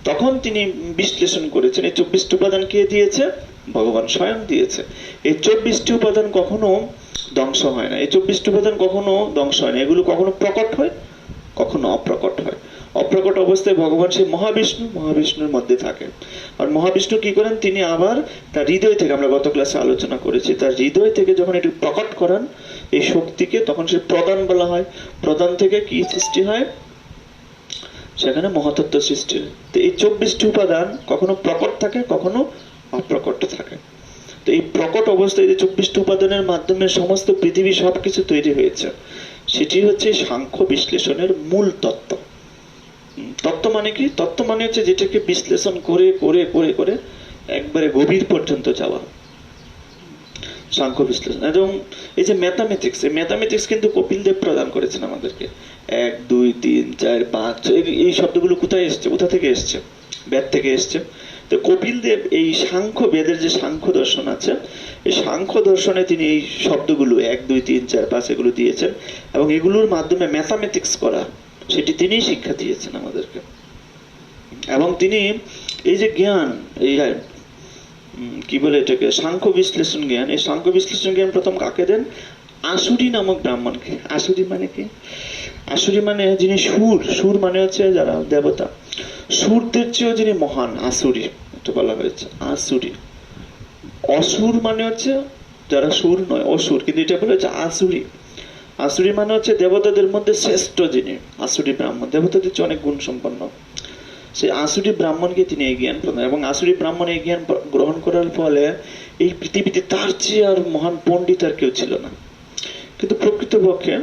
তখন তিনি বিশ্লেষণ করেছেন এই 24টি উপাদান কে দিয়েছে? ভগবান স্বয়ং দিয়েছে। এই 24টি উপাদান কখনো ধ্বংস হয় না, এই 24টি উপাদান কখনো ধ্বংস হয় না, এগুলো কখনো প্রকট হয়, কখনো অপ্রকট হয়। অপ্রকট অবস্থায় ভগবান সেই মহাবিষ্ণুর মধ্যে থাকে। আর মহাবিষ্ণু কি করেন? তিনি আবার তার হৃদয় থেকে, আমরা গত ক্লাসে আলোচনা করেছি, তার হৃদয় থেকে যখন এটি প্রকট করান এই শক্তিকে, তখন সে প্রদান বলা হয়। প্রদান থেকে কি সৃষ্টি হয়? সেখানে মহাতত্ত্ব সৃষ্টি হয়। তো এই 24টি উপাদান কখনো প্রকট থাকে, কখনো অপ্রকট থাকে। তো এই প্রকট অবস্থায় যে 24টি উপাদানের মাধ্যমে সমস্ত পৃথিবী সবকিছু তৈরি হয়েছে, সেটি হচ্ছে সাংখ্য বিশ্লেষণের মূল তত্ত্ব। তত্ত্ব মানে কি? তত্ত্ব মানে হচ্ছে যেটাকে বিশ্লেষণ করে করে করে করে একবারে গভীর পর্যন্ত যাওয়া, সাংখ্য বিশ্লেষণ। এবং এই যে ম্যাথামেটিক্স, এই ম্যাথামেটিক্স কিন্তু কপিল দেব প্রদান করেছেন আমাদেরকে। 1 2 3 4 5 এই শব্দগুলো কোথায় এসছে? কোথা থেকে এসছে? বেদ থেকে এসছে। তো কপিল দেব এই সাংখ্য, বেদের যে সাংখ্য দর্শন আছে, এই সাংখ্য দর্শনে তিনি এই শব্দগুলো 1 2 3 4 5 এগুলো দিয়েছেন, এবং এগুলোর মাধ্যমে ম্যাথামেটিক্স করা সেটি তিনিই শিক্ষা দিয়েছেন আমাদেরকে। এবং তিনি এই যে জ্ঞান, এই কি বলে এটাকে, সাংখ্য বিশ্লেষণ জ্ঞান, এই সাংখ্য বিশ্লেষণ জ্ঞান প্রথম কাকে দেন? আসুরি নামক ব্রাহ্মণকে। আসুরি মানে কি? আসুরি মানে যিনি সুর, সুর মানে হচ্ছে যারা দেবতা, সুরদের চেয়েও যিনি মহান, আসুরি এটা বলা হয়েছে, আসুরি। অসুর মানে হচ্ছে যারা সুর নয়, অসুর, কিন্তু এটা বলা হচ্ছে আসুরি। আসুরি মানে হচ্ছে দেবতাদের মধ্যে শ্রেষ্ঠ যিনি, আসুরি ব্রাহ্মণ। দেবতাদের চেয়ে অনেক গুণ সম্পন্ন। সেই আসুরি ব্রাহ্মণকে তিনি এই জ্ঞান প্রদান, এবং আসুরি ব্রাহ্মণ এই জ্ঞান গ্রহণ করার ফলে এই পৃথিবীতে তার চেয়ে আর মহান পণ্ডিত আর কেউ ছিল না। কিন্তু প্রকৃতপক্ষে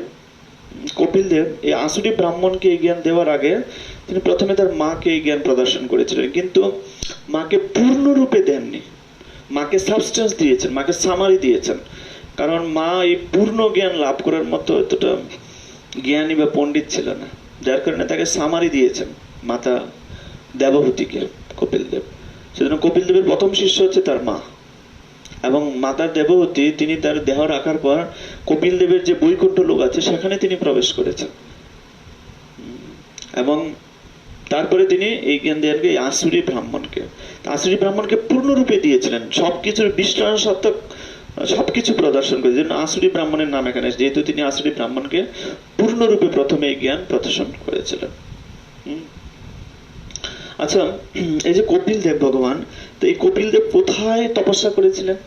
কপিল দেব এই আসুরি ব্রাহ্মণকে এই জ্ঞান দেওয়ার আগে তিনি প্রথমে তার মাকে এই জ্ঞান প্রদর্শন করেছিলেন, কিন্তু মাকে পূর্ণরূপে দেননি। মাকে সাবস্টেন্স দিয়েছেন, মাকে সামারি দিয়েছেন, কারণ মা এই পূর্ণ জ্ঞান লাভ করার মতো এতটা জ্ঞানী বা পণ্ডিত ছিল না, যার কারণে তাকে সামারি দিয়েছেন মাতা দেবহূতিকে কপিল দেব। সেজন্য কপিল দেবের প্রথম শিষ্য হচ্ছে তার মা, এবং মাতার দেবহূতি তিনি তার দেহ রাখার পর কপিল দেবের যে বৈকুণ্ঠ লোক আছে সেখানে তিনি প্রবেশ করেছেন, এবং তারপরে তিনি এই জ্ঞান দেওয়ার আসুরি ব্রাহ্মণকে, আসুরি ব্রাহ্মণকে পূর্ণরূপে দিয়েছিলেন, সবকিছুর বিশ্লেষণাত্মক সবকিছু প্রদর্শন করে। যেন আসুরি ব্রাহ্মণের নাম এখানে, যেহেতু তিনি আসুরি ব্রাহ্মণকে পূর্ণরূপে প্রথমে এই জ্ঞান প্রদর্শন করেছিলেন। আচ্ছা, এই যে কপিল দেব ভগবান, তো এই কপিল দেব কোথায় তপস্যা করেছিলেন?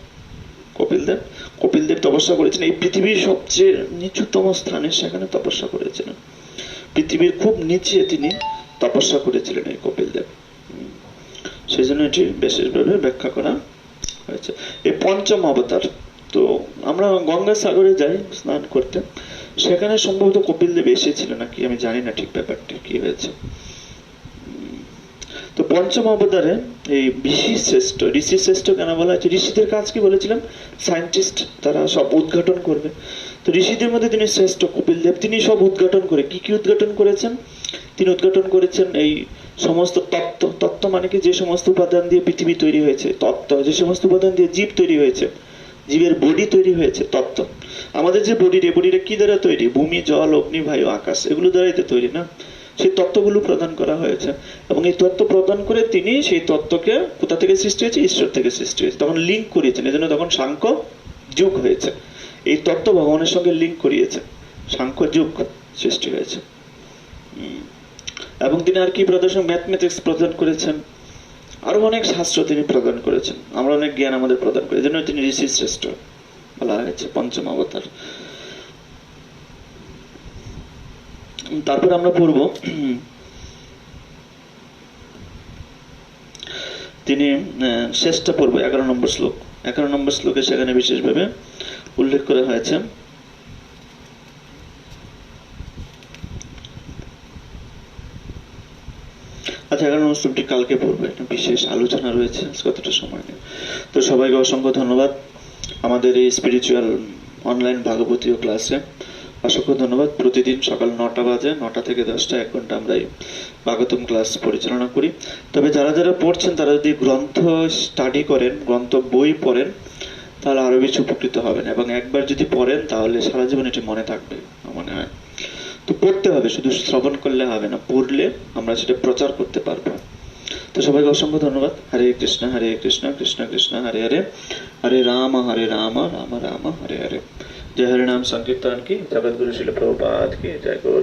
কপিল দেব তপস্যা করেছেন এই পৃথিবীর সবচেয়ে নিচুতম স্থানে, সেখানে তপস্যা করেছিলেন। পৃথিবীর খুব নিচে তিনি তপস্যা করেছিলেন এই কপিল দেব। সেই জন্য এটি বিশেষভাবে ব্যাখ্যা করা হয়েছে। এই পঞ্চম অবতার, তো আমরা গঙ্গা সাগরে যাই স্নান করতে, সেখানে সম্ভবত কপিল দেব এসেছিল নাকি আমি জানি না ঠিক ব্যাপারটা কি হয়েছে। তো পঞ্চম অবতারে এই ঋষি শ্রেষ্ঠ কেন বলা হয়েছে? ঋষিদের কাজ কি বলেছিলাম? সায়েন্টিস্ট, তারা সব উদ্ঘাটন করবে। তো ঋষিদের মধ্যে তিনি শ্রেষ্ঠ কপিল দেব। তিনি সব উদ্ঘাটন করে কি কি উদ্ঘাটন করেছেন? তিনি উদ্ঘাটন করেছেন এই সমস্ত তত্ত্ব। তত্ত্ব মানে কি? যে সমস্ত উপাদান দিয়ে পৃথিবী তৈরি হয়েছে, তত্ত্ব। যে সমস্ত উপাদান দিয়ে জীব তৈরি হয়েছে, জীবের বডি তৈরি হয়েছে, তত্ত্ব। আমাদের যে বডিটা কি দ্বারা তৈরি? ভূমি, জল, অগ্নি, বায়ু, আকাশ, এগুলো দ্বারাই তো তৈরি না? সেই তত্ত্বগুলো প্রদান করা হয়েছে, এবং এই তত্ত্ব প্রদান করে তিনি সেই তত্ত্বকে কোথা থেকে সৃষ্টি হয়েছে? ঈশ্বর থেকে সৃষ্টি হয়েছে। তখন লিঙ্ক করিয়েছেন, এজন্য তখন সাংখ্য যুগ হয়েছে। এই তত্ত্ব ভগবানের সঙ্গে লিঙ্ক করিয়েছেন, সাংখ্য যুগ সৃষ্টি হয়েছে। এবং তিনি আর কি প্রদর্শন, ম্যাথমেটিক্স প্রদান করেছেন, আরো অনেক শাস্ত্র তিনি প্রদান করেছেন, আমরা অনেক জ্ঞান আমাদের প্রদান করি, জন্য তিনি ঋষি শ্রেষ্ঠ বলা হয়েছে, পঞ্চম অবতার। তারপর আমরা পড়ব তিনি শেষটা পড়ব 11 নম্বর শ্লোক। 11 নম্বর শ্লোকে সেখানে বিশেষভাবে উল্লেখ করা হয়েছে, আচ্ছা 11 নম্বর শ্লোকটি কালকে পড়বো, একটা বিশেষ আলোচনা রয়েছে, কতটা সময় নেই। তো সবাইকে অসংখ্য ধন্যবাদ আমাদের এই স্পিরিচুয়াল অনলাইন ভাগবতীয় ক্লাসে, অসংখ্য ধন্যবাদ। প্রতিদিন সকাল 9টা বাজে, 9টা থেকে 10টা 1 ঘন্টা আমরা এই ভাগবতম ক্লাস পরিচালনা করি। তবে যারা যারা পড়ছেন তারা যদি গ্রন্থ স্টাডি করেন, গ্রন্থ বই পড়েন, তাহলে আরো বেশি উপকৃত হবেন, এবং একবার যদি পড়েন তাহলে সারা জীবন এটি মনে থাকবে মনে হয়। তো পড়তে হবে, শুধু শ্রবণ করলে হবে না, পড়লে আমরা সেটা প্রচার করতে পারবো। তো সবাইকে অসংখ্য ধন্যবাদ। হরে কৃষ্ণ কৃষ্ণ কৃষ্ণ হরে হরে, হরে রাম রাম রাম হরে হরে। जय हरिनाम संकीर्तन की, जगत गुरु श्रील प्रभुपाद की जय। गौर